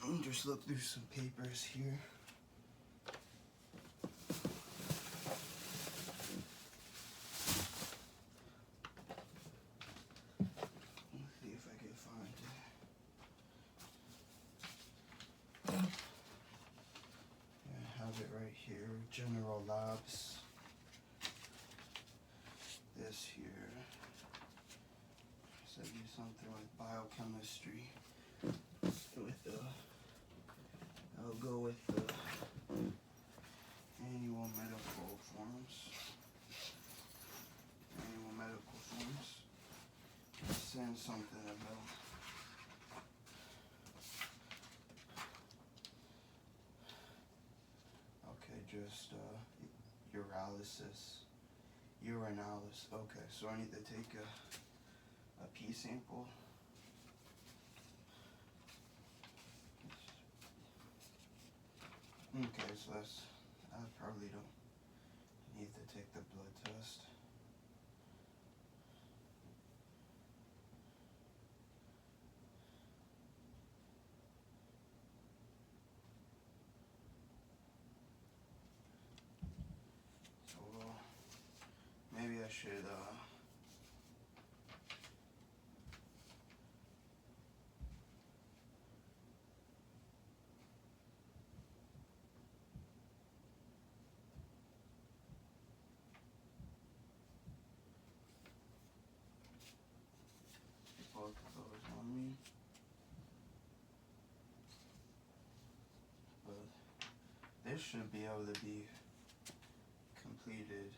Let me just look through some papers here. Let's see if I can find it. Yeah, I have it right here. General Labs. This here. Said do something with biochemistry. I'll go with the annual medical forms. Send something about. Okay, just urinalysis. Okay, so I need to take a pee sample. Okay, so I probably don't need to take the blood test. So maybe I should both of those on me. But this should be able to be completed.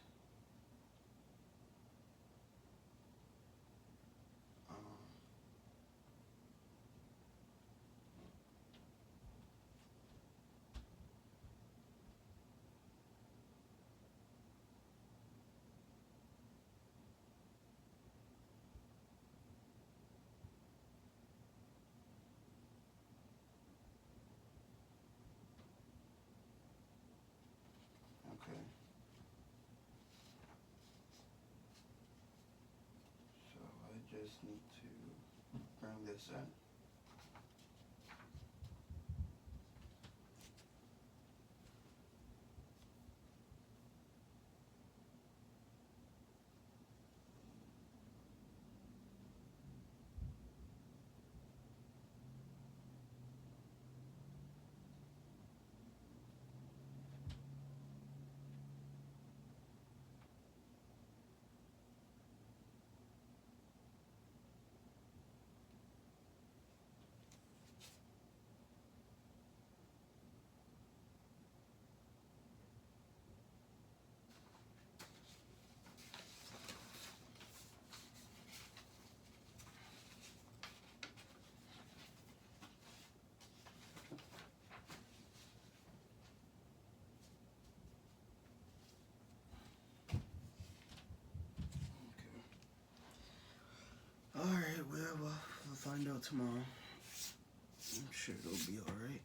just need to bring this in. Alright, well, we'll find out tomorrow. I'm sure it'll be alright.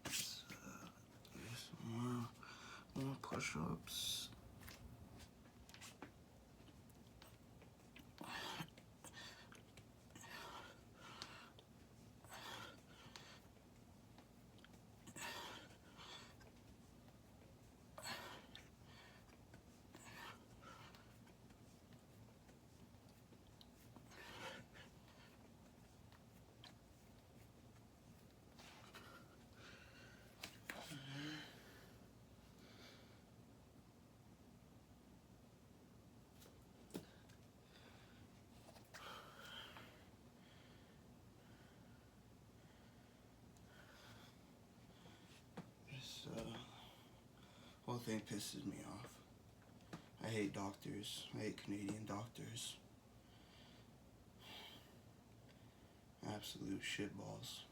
Let's do some more push-ups. This whole thing pisses me off. I hate doctors. I hate Canadian doctors. Absolute shitballs.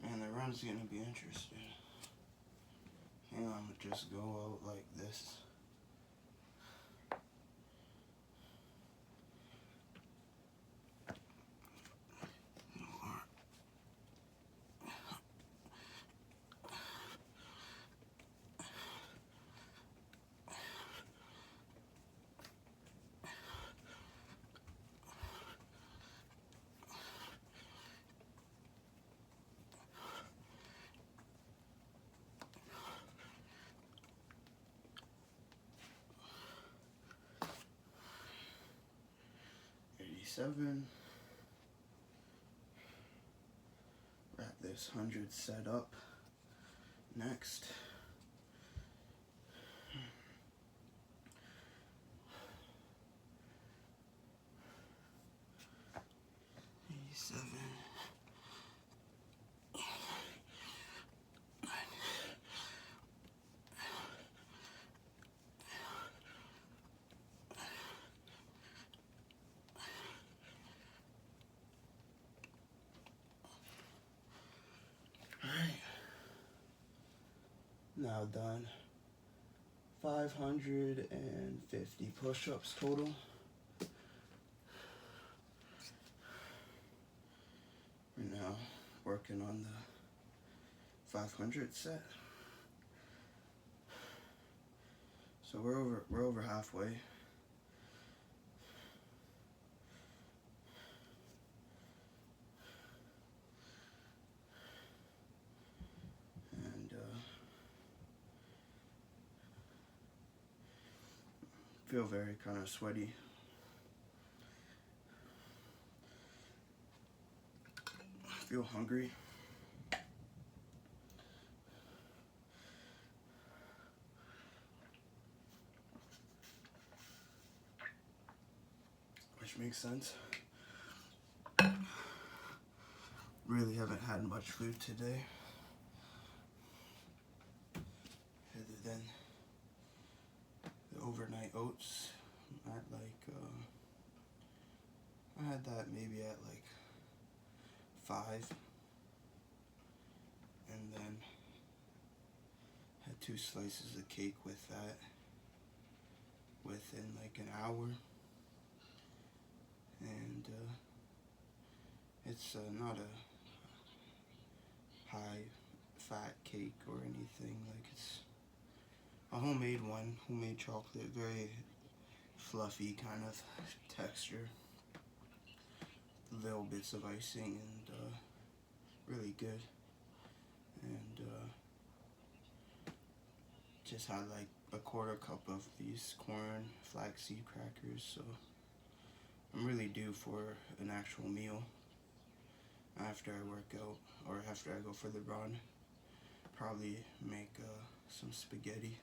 Man, the run's gonna be interesting. Hang on, I'm gonna just go out like this. 97. Got this 100 set up. Next. 87. Now done. 550 push-ups total. We're now working on the 500 set. So we're over halfway. And feel very kind of sweaty. Feel hungry. Which makes sense. Really haven't had much food today. Other than the overnight oats at like, I had that maybe at like 5. And then had 2 slices of cake with that within like an hour. And it's not a high fat cake or anything, like it's a homemade one, homemade chocolate, very fluffy kind of texture, little bits of icing, and really good. And just had like a quarter cup of these corn flaxseed crackers, so I'm really due for an actual meal after I work out or after I go for the run. Probably make some spaghetti,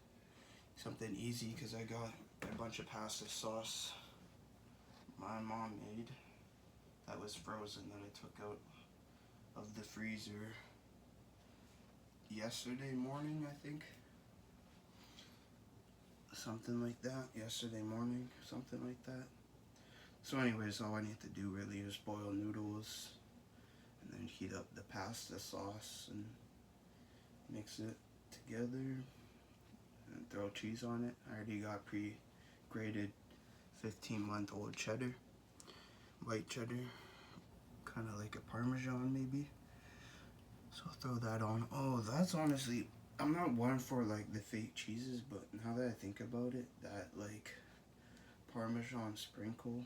something easy, because I got a bunch of pasta sauce my mom made that was frozen that I took out of the freezer yesterday morning, I think. Something like that, yesterday morning, something like that. So anyways, all I need to do really is boil noodles and then heat up the pasta sauce and mix it together and throw cheese on it. I already got pre-grated 15-month-old cheddar, white cheddar, kind of like a Parmesan maybe. So I'll throw that on. Oh, that's honestly, I'm not one for like the fake cheeses, but now that I think about it, that like Parmesan sprinkle,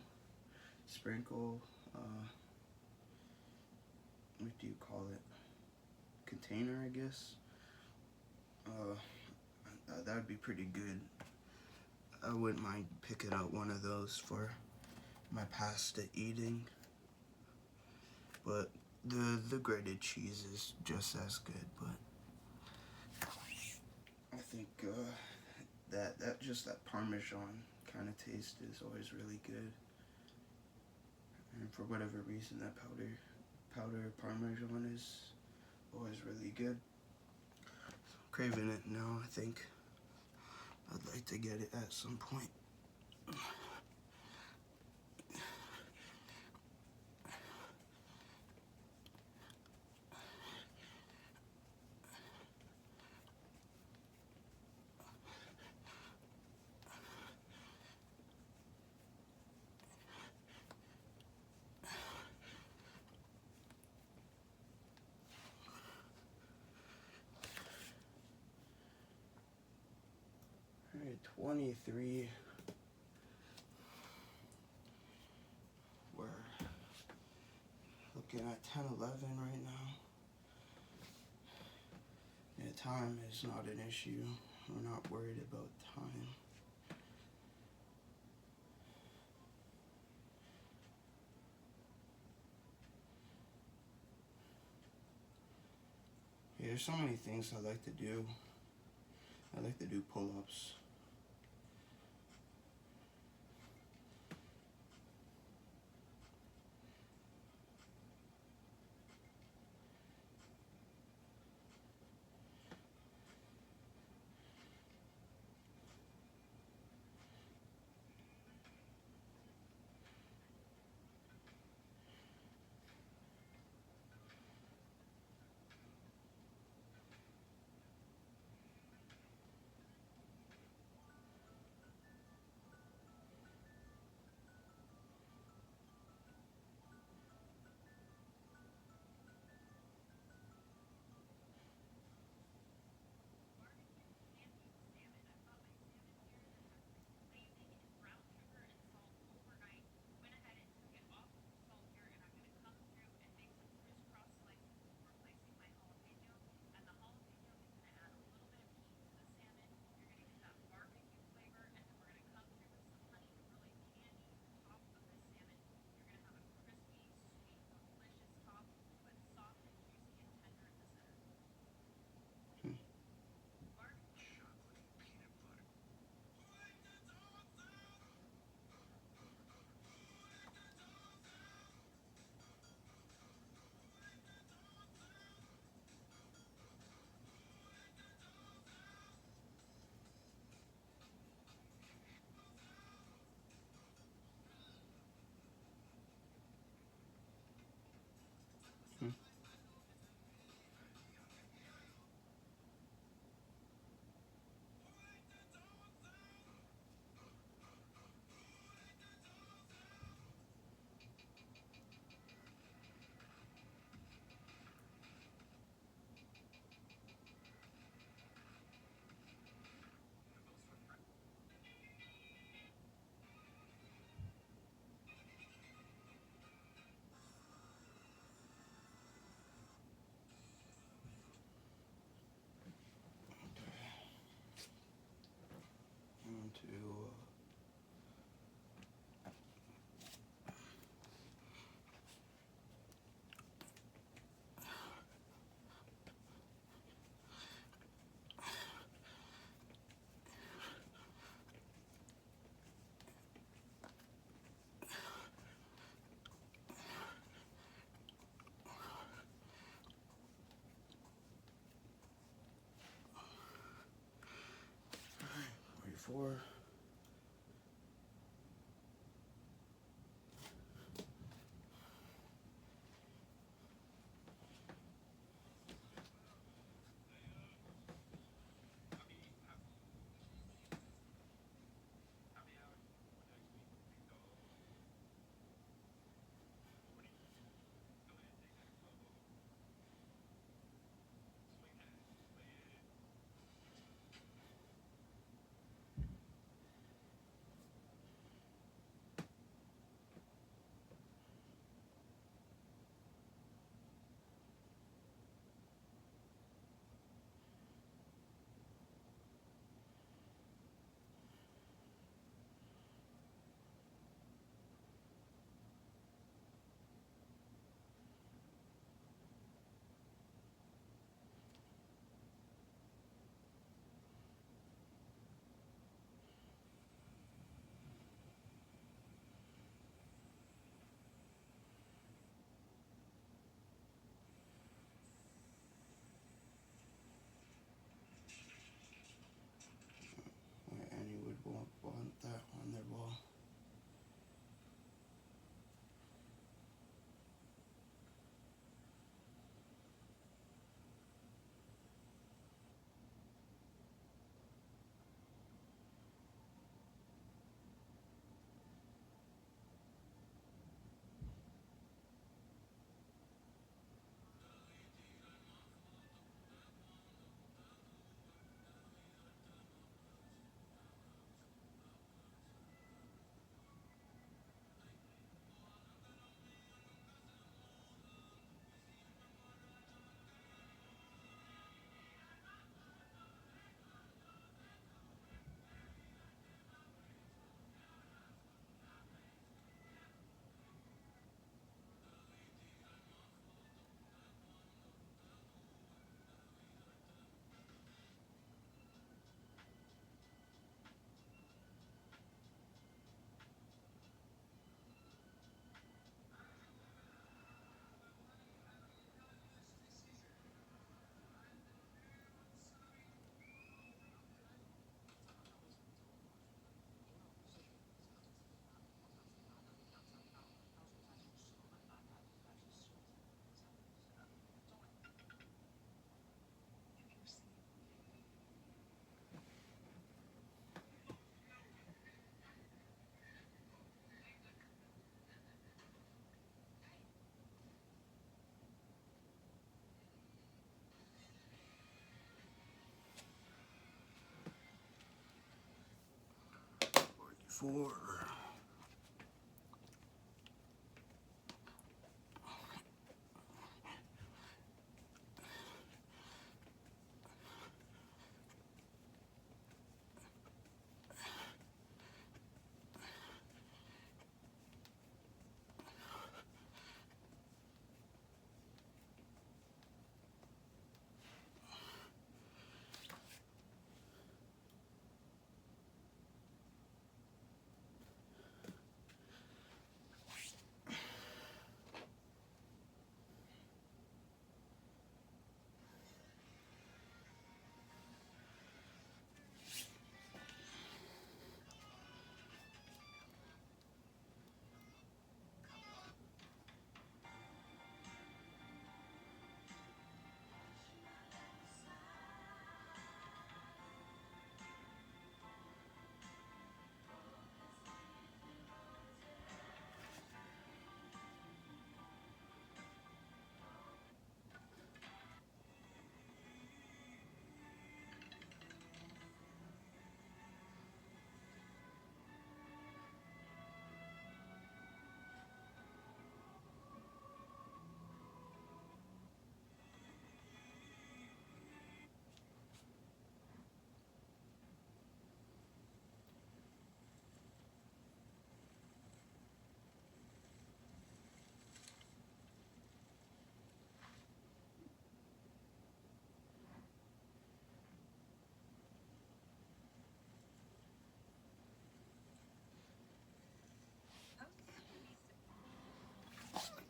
what do you call it? Container, I guess. That'd be pretty good. I wouldn't mind picking out one of those for my pasta eating. But the grated cheese is just as good. But I think that Parmesan kind of taste is always really good. And for whatever reason, that powder Parmesan is always really good. Craving it now, I think. I'd like to get it at some point. Alright, 23. We're looking at 10:11 right now. Yeah, time is not an issue. We're not worried about time. there's so many things I like to do. I like to do pull-ups. Hmm. On to 44. 4.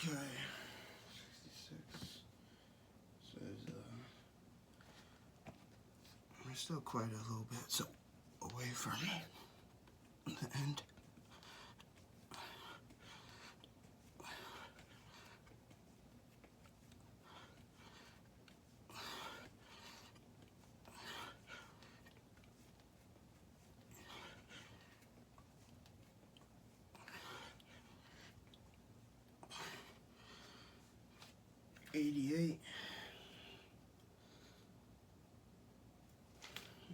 Okay, 66. So we're still quite a little bit so away from the end. $88.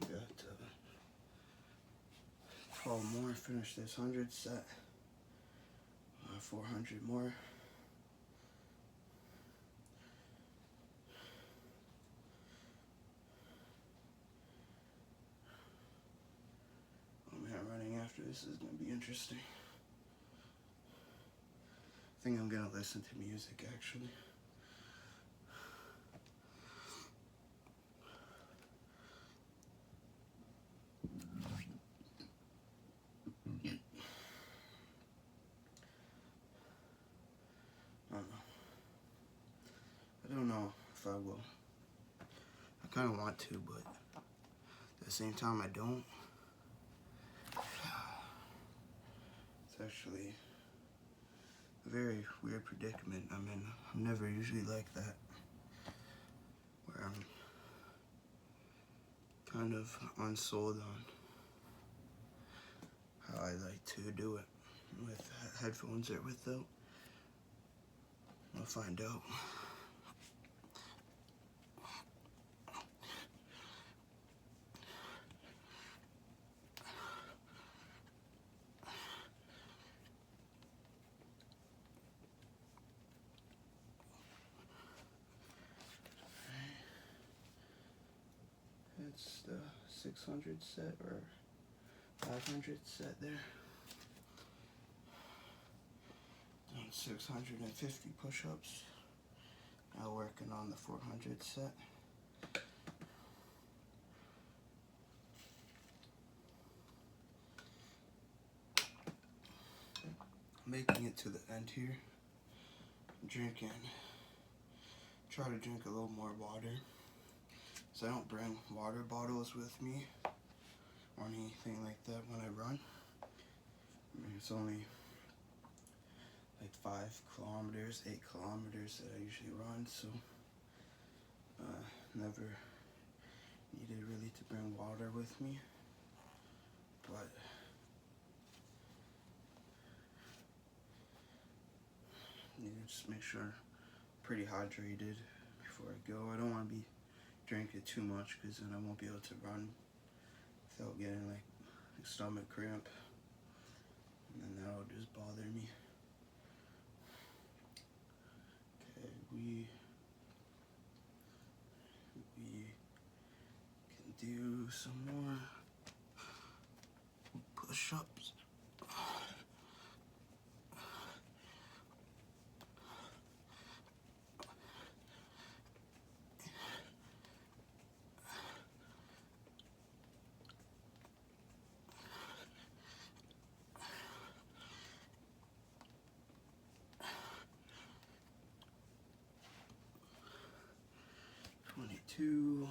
We got 12 more. Finish this 100 set. 400 more. Oh man, running after this is gonna be interesting. I think I'm gonna listen to music actually. I don't know if I will. I kind of want to, but at the same time I don't. It's actually a very weird predicament I'm in. I'm never usually like that, where I'm kind of unsold on how I like to do it, with headphones or without. We'll find out. It's the 600 set or 500 set there. Doing 650 push-ups. Now working on the 400 set. Making it to the end here. Try to drink a little more water. So I don't bring water bottles with me or anything like that when I run. I mean, it's only like 5 kilometers, 8 kilometers that I usually run, so never needed really to bring water with me. But you know, just make sure I'm pretty hydrated before I go. I don't want to be drinking too much because then I won't be able to run without getting like a stomach cramp. we can do some more push-ups. 22.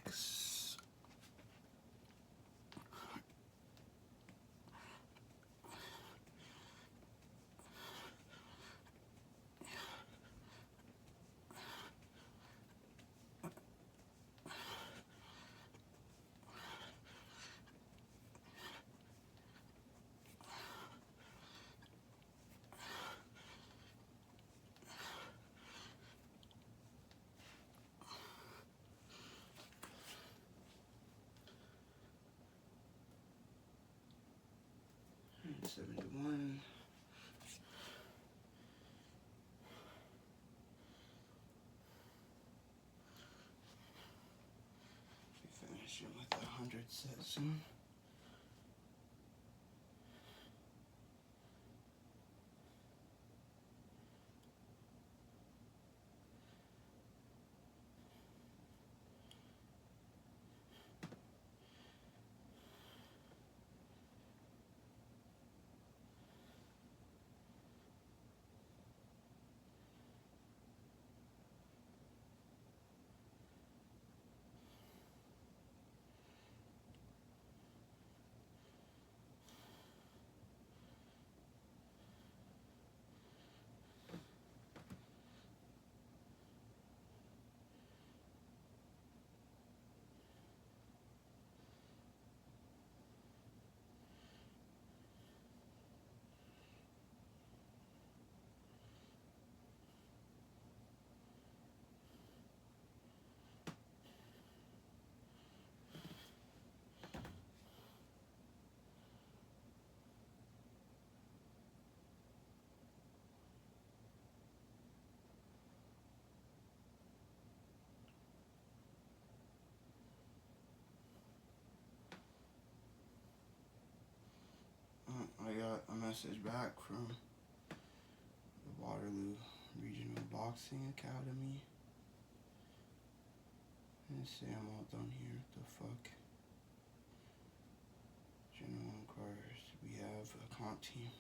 6. And 71. We finish it with 100 sets soon. I got a message back from the Waterloo Regional Boxing Academy. And say I'm all done here. What the fuck? General inquires. We have a comp team.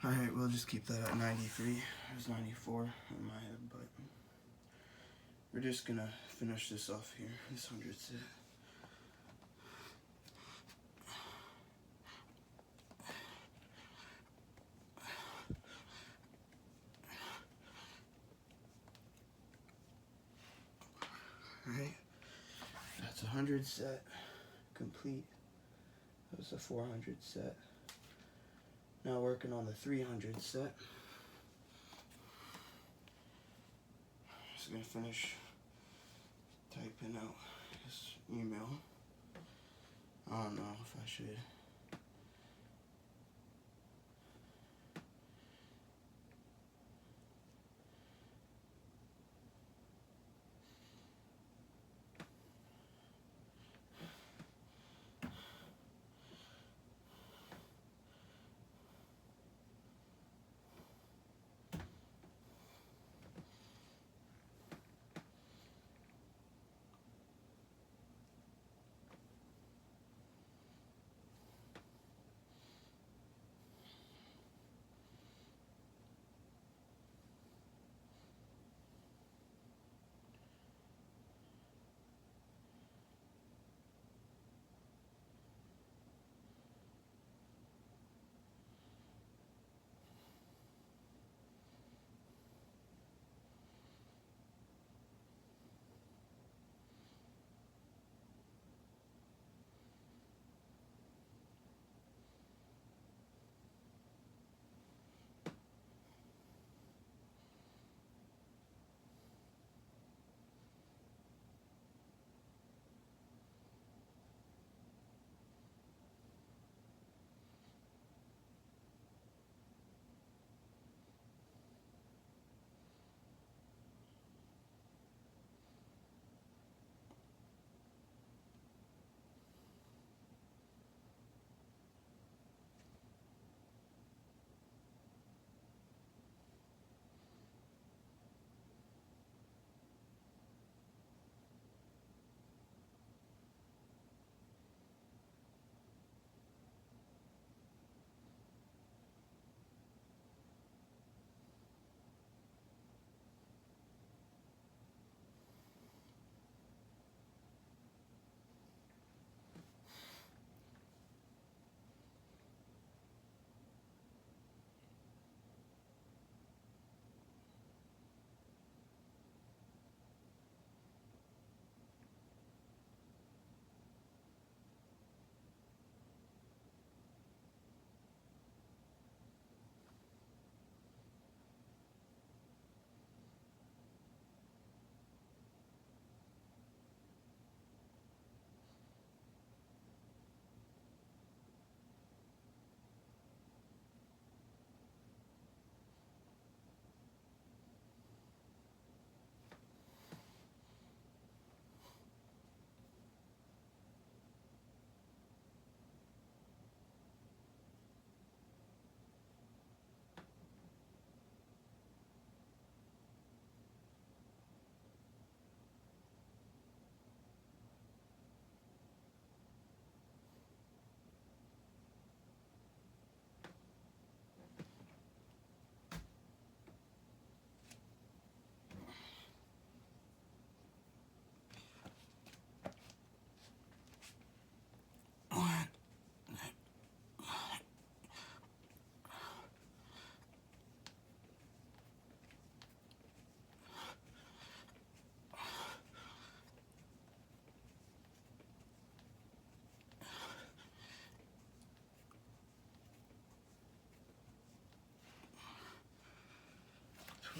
Alright, we'll just keep that at 93. It was 94 in my head, but we're just gonna finish this off here, this 100 set. Alright, that's 100 set complete. That was a 400 set. Now working on the 300 set. Just gonna finish typing out this email. I don't know if I should.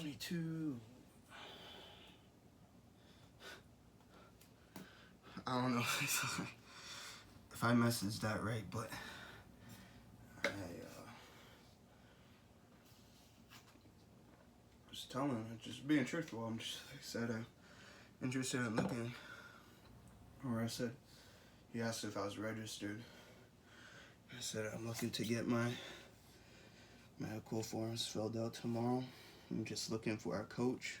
$22. I don't know if I messaged that right, but I was telling him, just being truthful. I'm just, like I said, I'm interested in looking. Or I said, he asked if I was registered. I said, I'm looking to get my medical forms filled out tomorrow. I'm just looking for a coach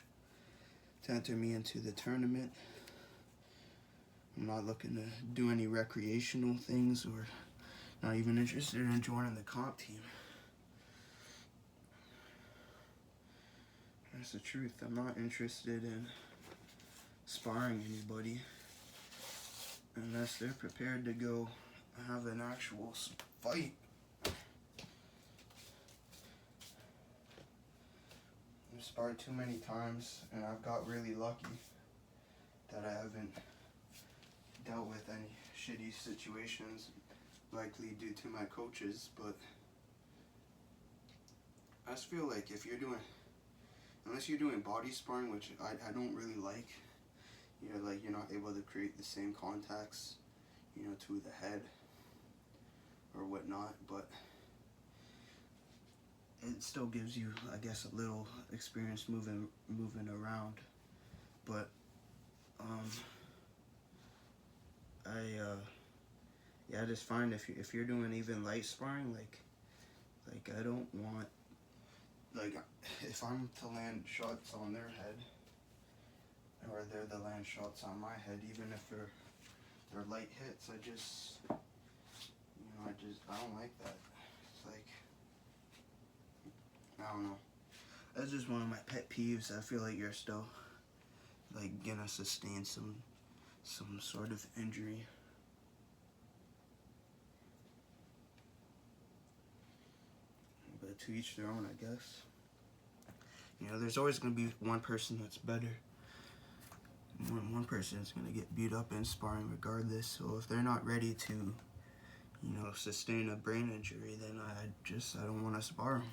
to enter me into the tournament. I'm not looking to do any recreational things or not even interested in joining the comp team. That's the truth. I'm not interested in sparring anybody unless they're prepared to go have an actual fight. I've sparred too many times, and I've got really lucky that I haven't dealt with any shitty situations, likely due to my coaches. But I just feel like if you're doing, unless you're doing body sparring, which I don't really like, you're not able to create the same contacts, to the head or whatnot, but it still gives you, I guess, a little experience moving around. But I just find if you're doing even light sparring, like I don't want, like, if I'm to land shots on their head, or they're to land shots on my head, even if they're light hits, I don't like that. It's like, I don't know. That's just one of my pet peeves. I feel like you're still, like, gonna sustain some sort of injury. But to each their own, I guess. There's always gonna be one person that's better. One person is gonna get beat up in sparring regardless. So if they're not ready to, sustain a brain injury, then I don't want to spar them.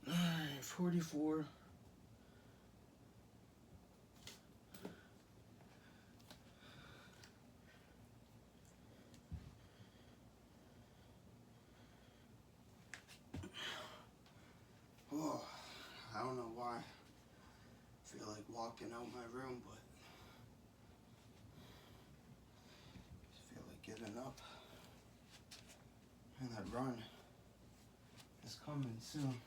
Alright, 44. Oh, I don't know why. I feel like walking out my room, but I feel like giving up. And that run is coming soon.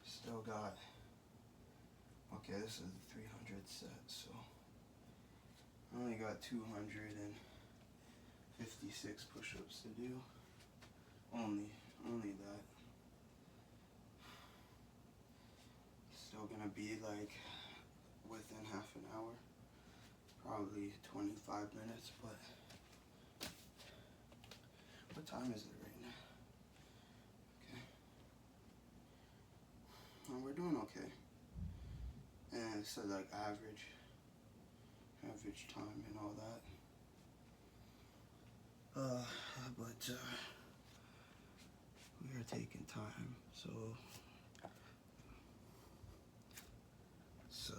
Still got, okay, this is the 300 set, so I only got 256 push-ups to do. Only that. Still gonna be like within half an hour, probably 25 minutes, but what time is it right now? Okay. Well, we're doing okay. And so like average time and all that. But we are taking time, so let's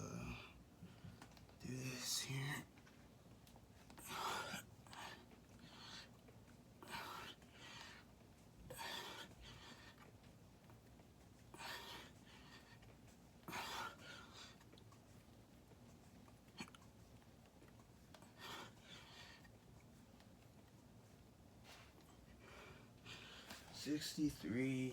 do this here. $63.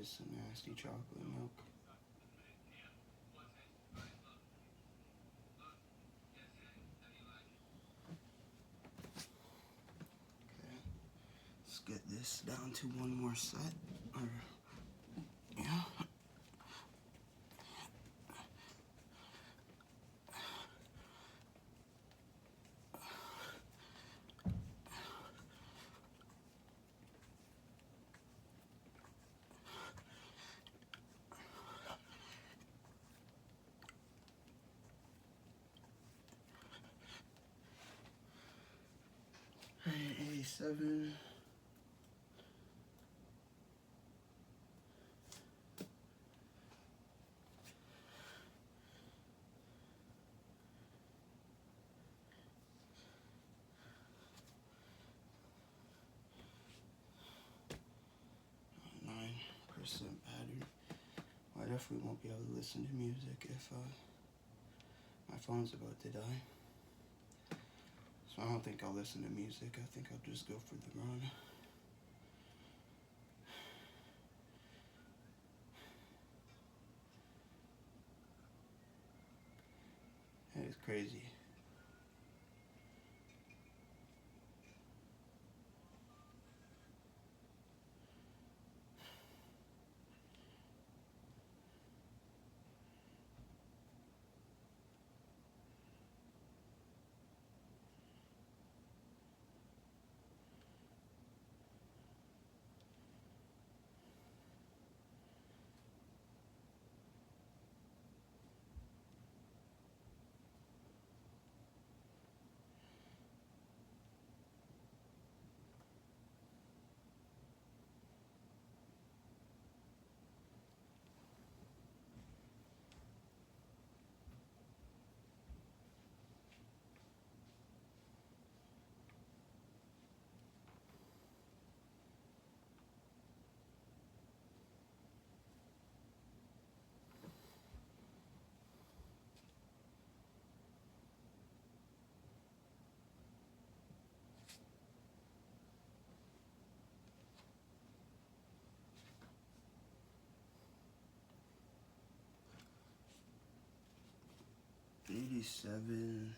is some nasty chocolate milk. Okay, let's get this down to one more set. Or, yeah. Alright, 87. Percent battery. Well, I definitely won't be able to listen to music if my phone's about to die. So I don't think I'll listen to music. I think I'll just go for the run. That is crazy. $87.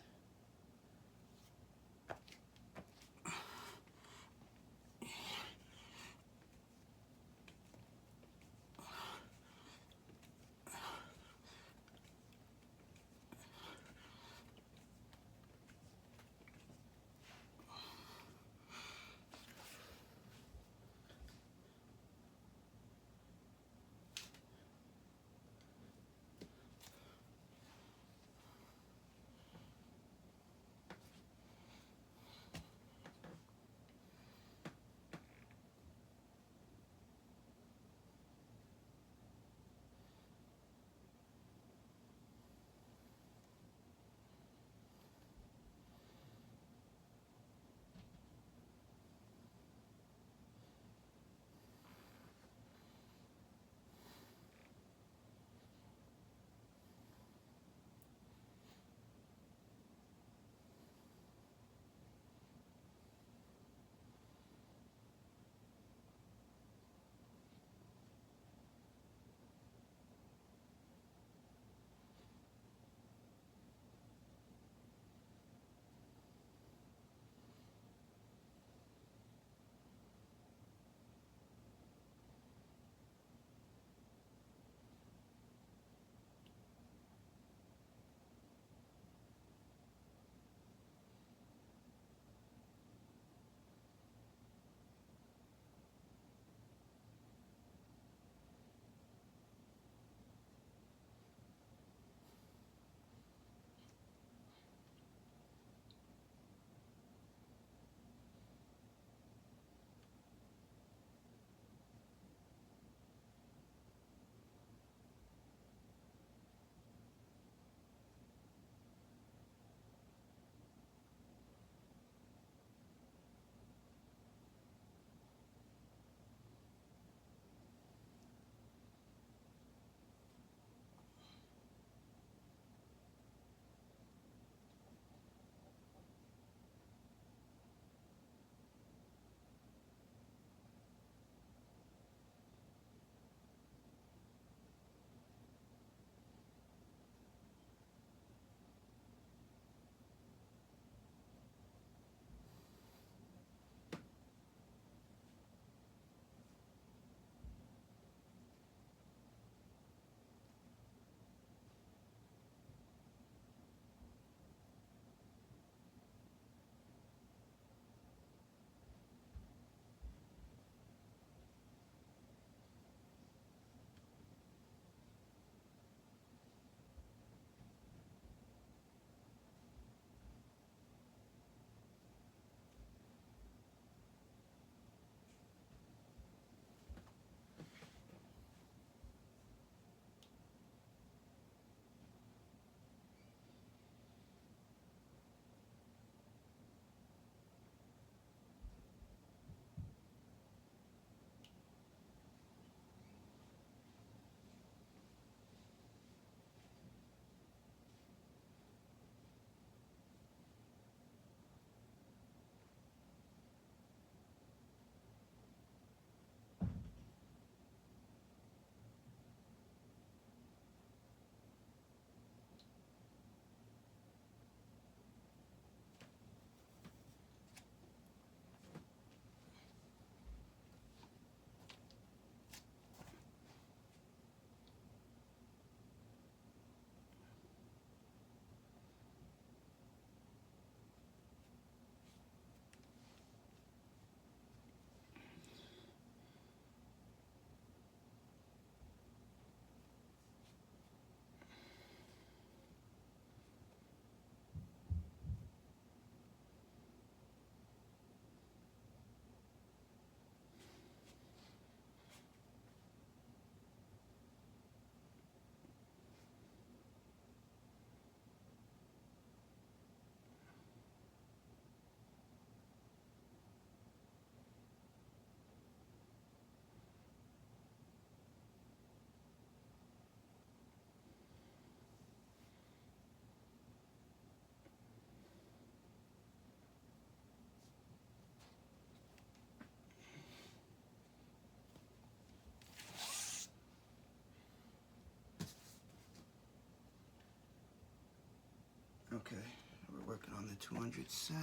on the 200 set.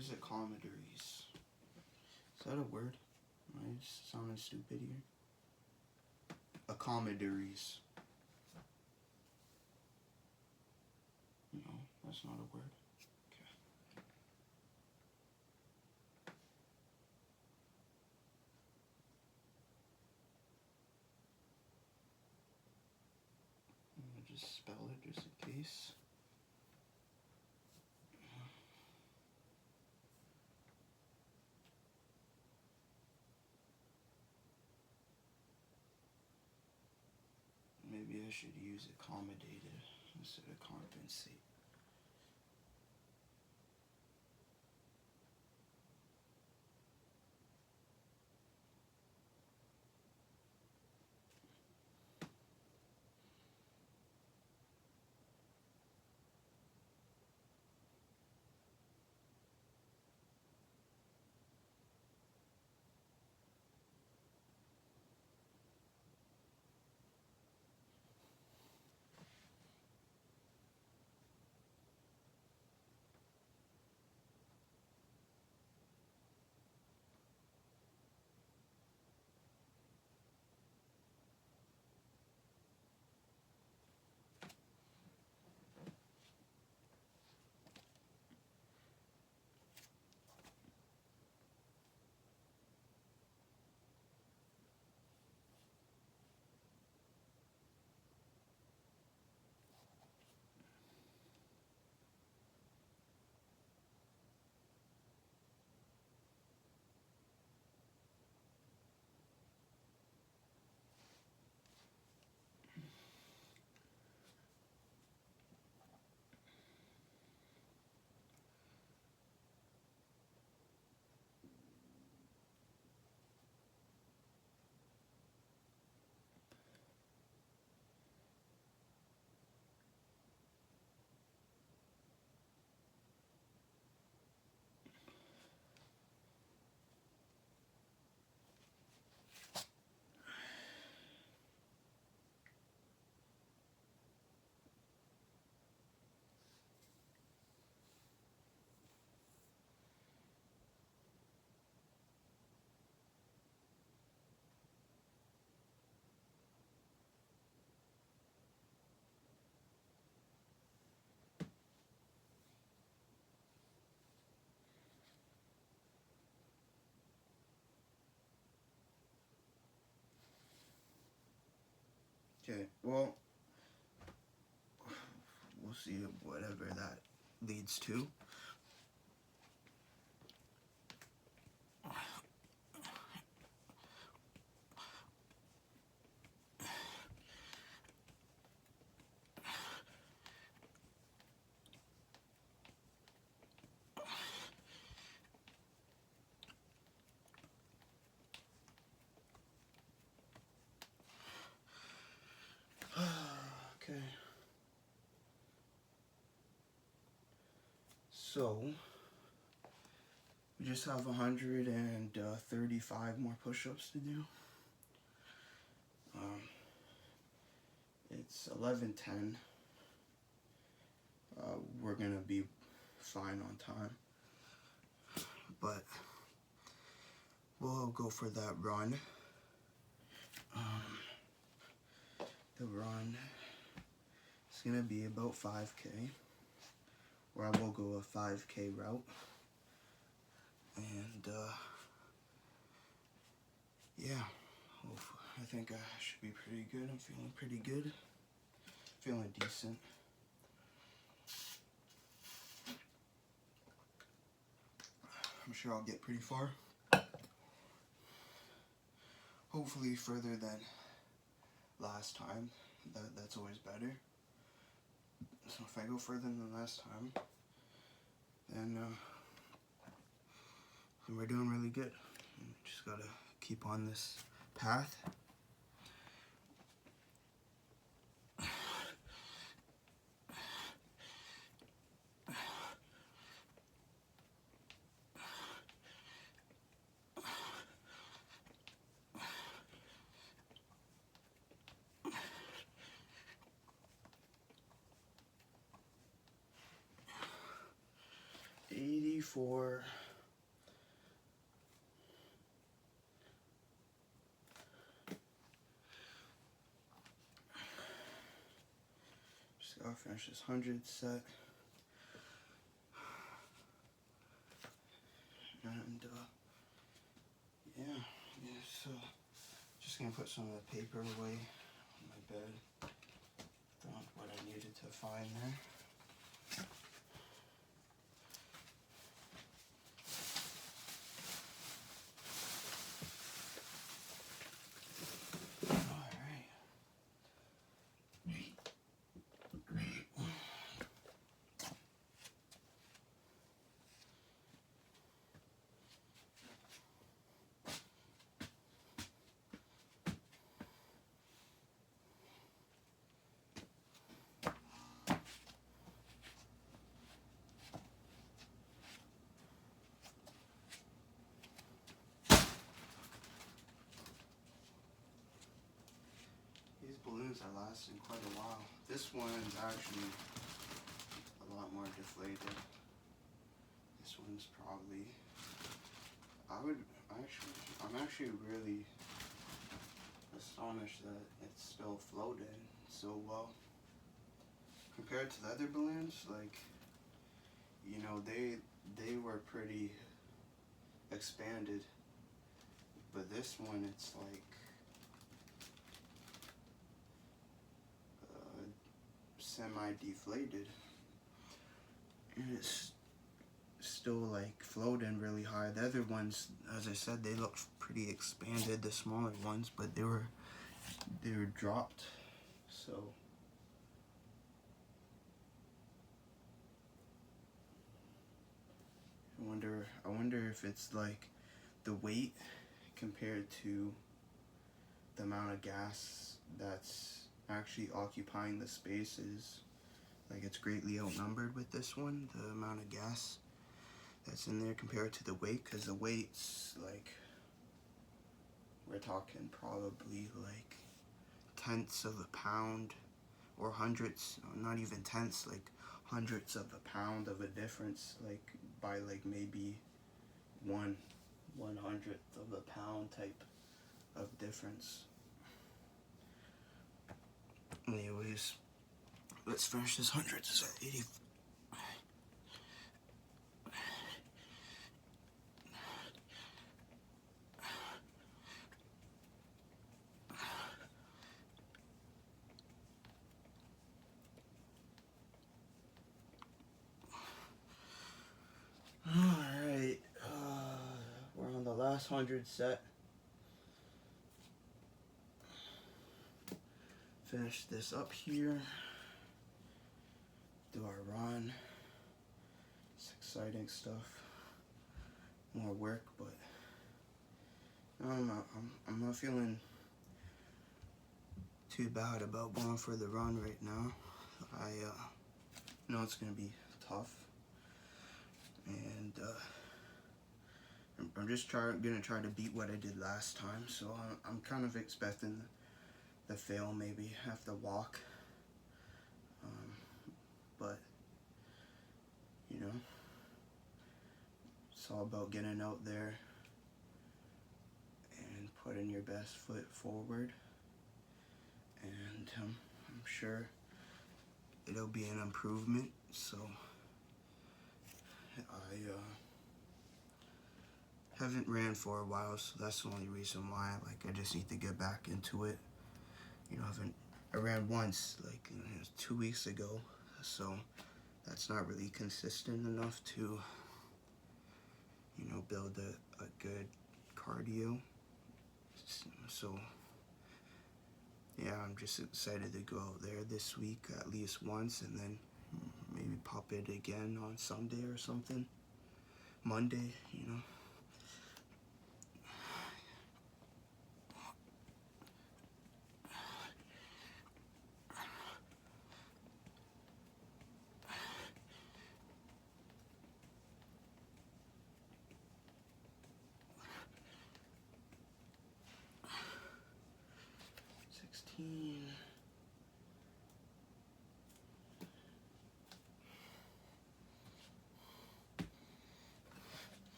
is accommodaries? Is that a word? Am I just sounding stupid here? Accommodaries. No, that's not a word. Okay. I'm gonna just spell it just in case. Maybe I should use accommodated instead of compensate. Okay, well, we'll see whatever that leads to. Okay. So, we just have 135 more push-ups to do. It's 11:10. We're gonna be fine on time, but we'll go for that run. The run is gonna be about 5K, where I will go a 5K route, and yeah, I think I should be pretty good. I'm feeling pretty good, feeling decent. I'm sure I'll get pretty far. Hopefully further than last time. That's always better. So if I go further than last time, then we're doing really good. Just gotta keep on this path. for just gotta finish this 100 set. And yeah, so just gonna put some of the paper away on my bed. Found what I needed to find there. These balloons are lasting quite a while. This one's actually a lot more deflated. This one's probably, I'm actually really astonished that it's still floating so well. Compared to the other balloons, like, you know, they were pretty expanded. But this one, it's like semi-deflated, and it's still like floating really high. The other ones, as I said, they looked pretty expanded, the smaller ones, but they were dropped. So I wonder if it's like the weight compared to the amount of gas that's actually occupying the spaces. Like, it's greatly outnumbered with this one, the amount of gas that's in there compared to the weight, because the weight's like, we're talking probably like tenths of a pound, or hundredths, not even tenths, like hundredths of a pound of a difference, like by like maybe 1/100th of a pound type of difference. Anyways, let's finish this 100. It's at 80. Alright, we're on the last 100 set. Finish this up here. Do our run. It's exciting stuff. More work, but I'm not feeling too bad about going for the run right now. I know it's gonna be tough, and I'm just gonna try to beat what I did last time. So I'm kind of expecting the fail, maybe have to walk, but you know, it's all about getting out there and putting your best foot forward, and I'm sure it'll be an improvement. So I haven't ran for a while, so that's the only reason why. Like, I just need to get back into it. You know, I ran once, like, it was 2 weeks ago, so that's not really consistent enough to, you know, build a good cardio. So yeah, I'm just excited to go out there this week at least once, and then maybe pop it again on Sunday or something. Monday, you know.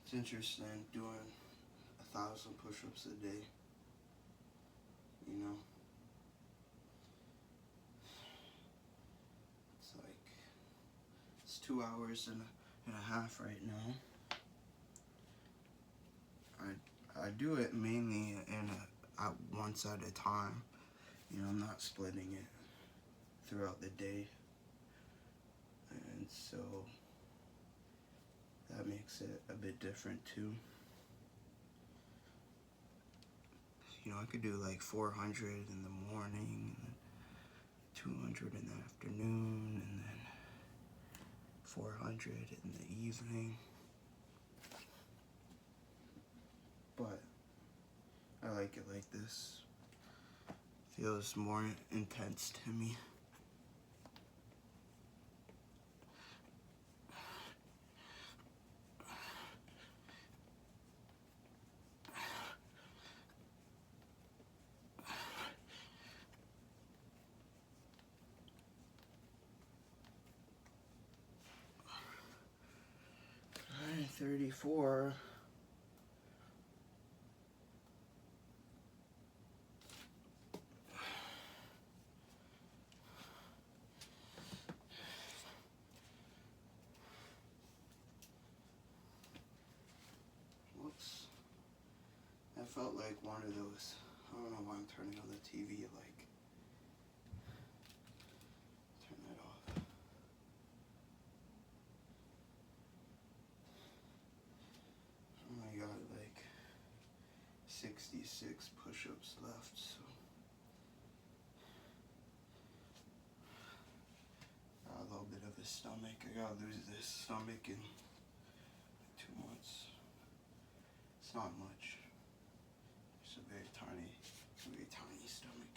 it's interesting doing 1,000 push-ups a day. You know, it's like it's 2 hours and a half right now. I do it mainly at once at a time. You know, I'm not splitting it throughout the day, and so that makes it a bit different too. You know, I could do like 400 in the morning, 200 in the afternoon, and then 400 in the evening. But I like it like this. Feels more intense to me. Alright, 34. Whoops. That felt like one of those. I don't know why I'm turning on the TV, like, turn that off. I got like 66 push-ups left, so got a little bit of a stomach. I gotta lose this stomach in 2 months. It's not much. It's a very tiny stomach.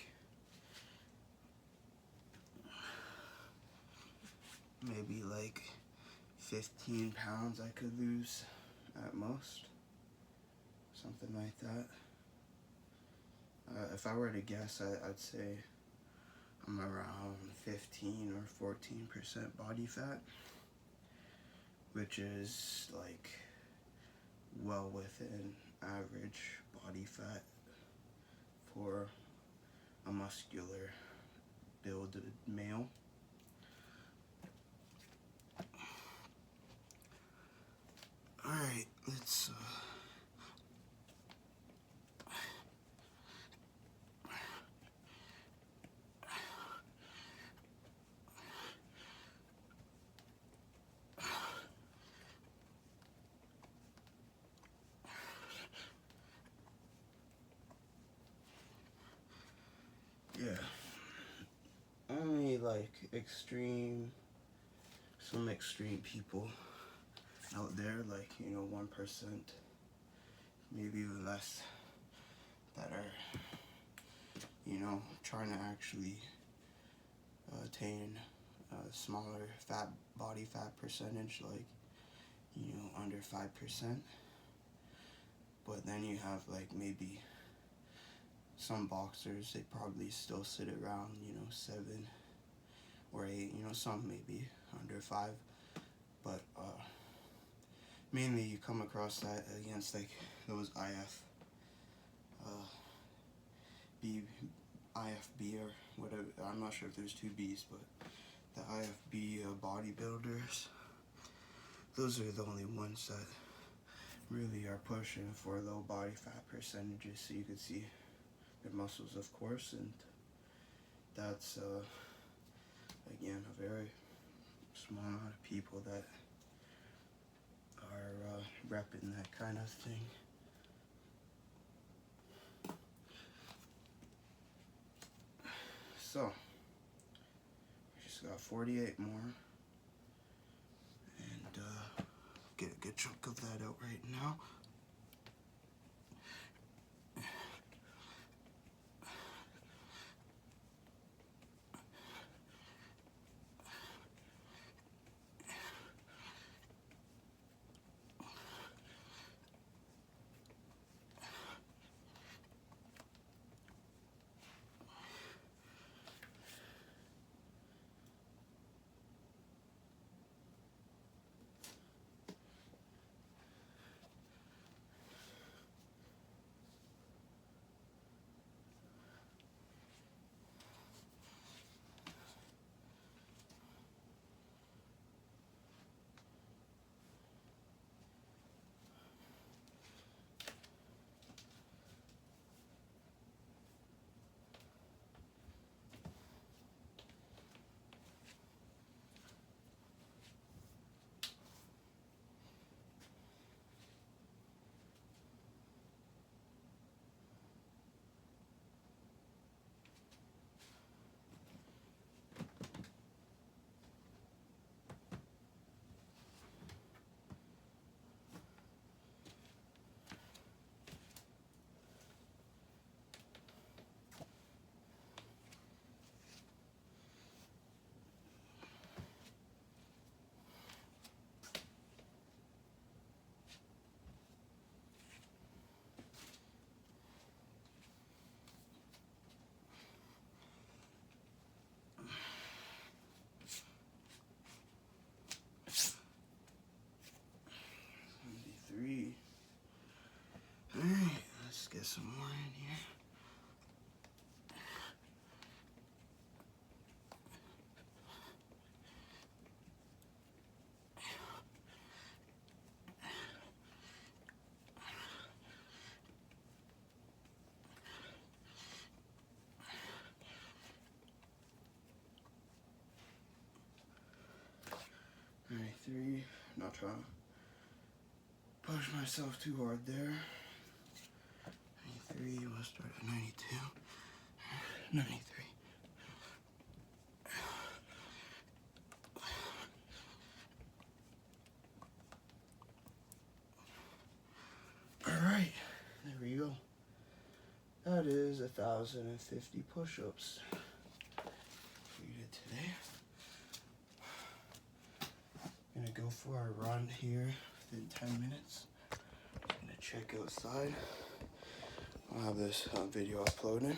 Maybe like 15 pounds I could lose at most. Something like that. If I were to guess, I'd say I'm around 15 or 14% body fat, which is like well within average body fat for a muscular build male. Alright, let's yeah. Only like some extreme people out there, like, you know, 1%, maybe even less, that are, you know, trying to actually attain a smaller body fat percentage, like, you know, under 5%. But then you have like maybe some boxers, they probably still sit around, you know, 7 or 8, you know, some maybe under 5. But mainly you come across that against like those IFB or whatever. I'm not sure if there's 2 B's, but the IFB bodybuilders. Those are the only ones that really are pushing for low body fat percentages, so you can see their muscles, of course, and that's again a very small amount of people that are repping that kind of thing. So we just got 48 more, and get a good chunk of that out right now. get some more in here. Alright, 3. Not trying to push myself too hard there. 93. We'll start at 92. 93. Alright, there we go. That is 1,050 push-ups we did today. I'm gonna go for a run here within 10 minutes. I'm gonna check outside. I'll have this video uploaded.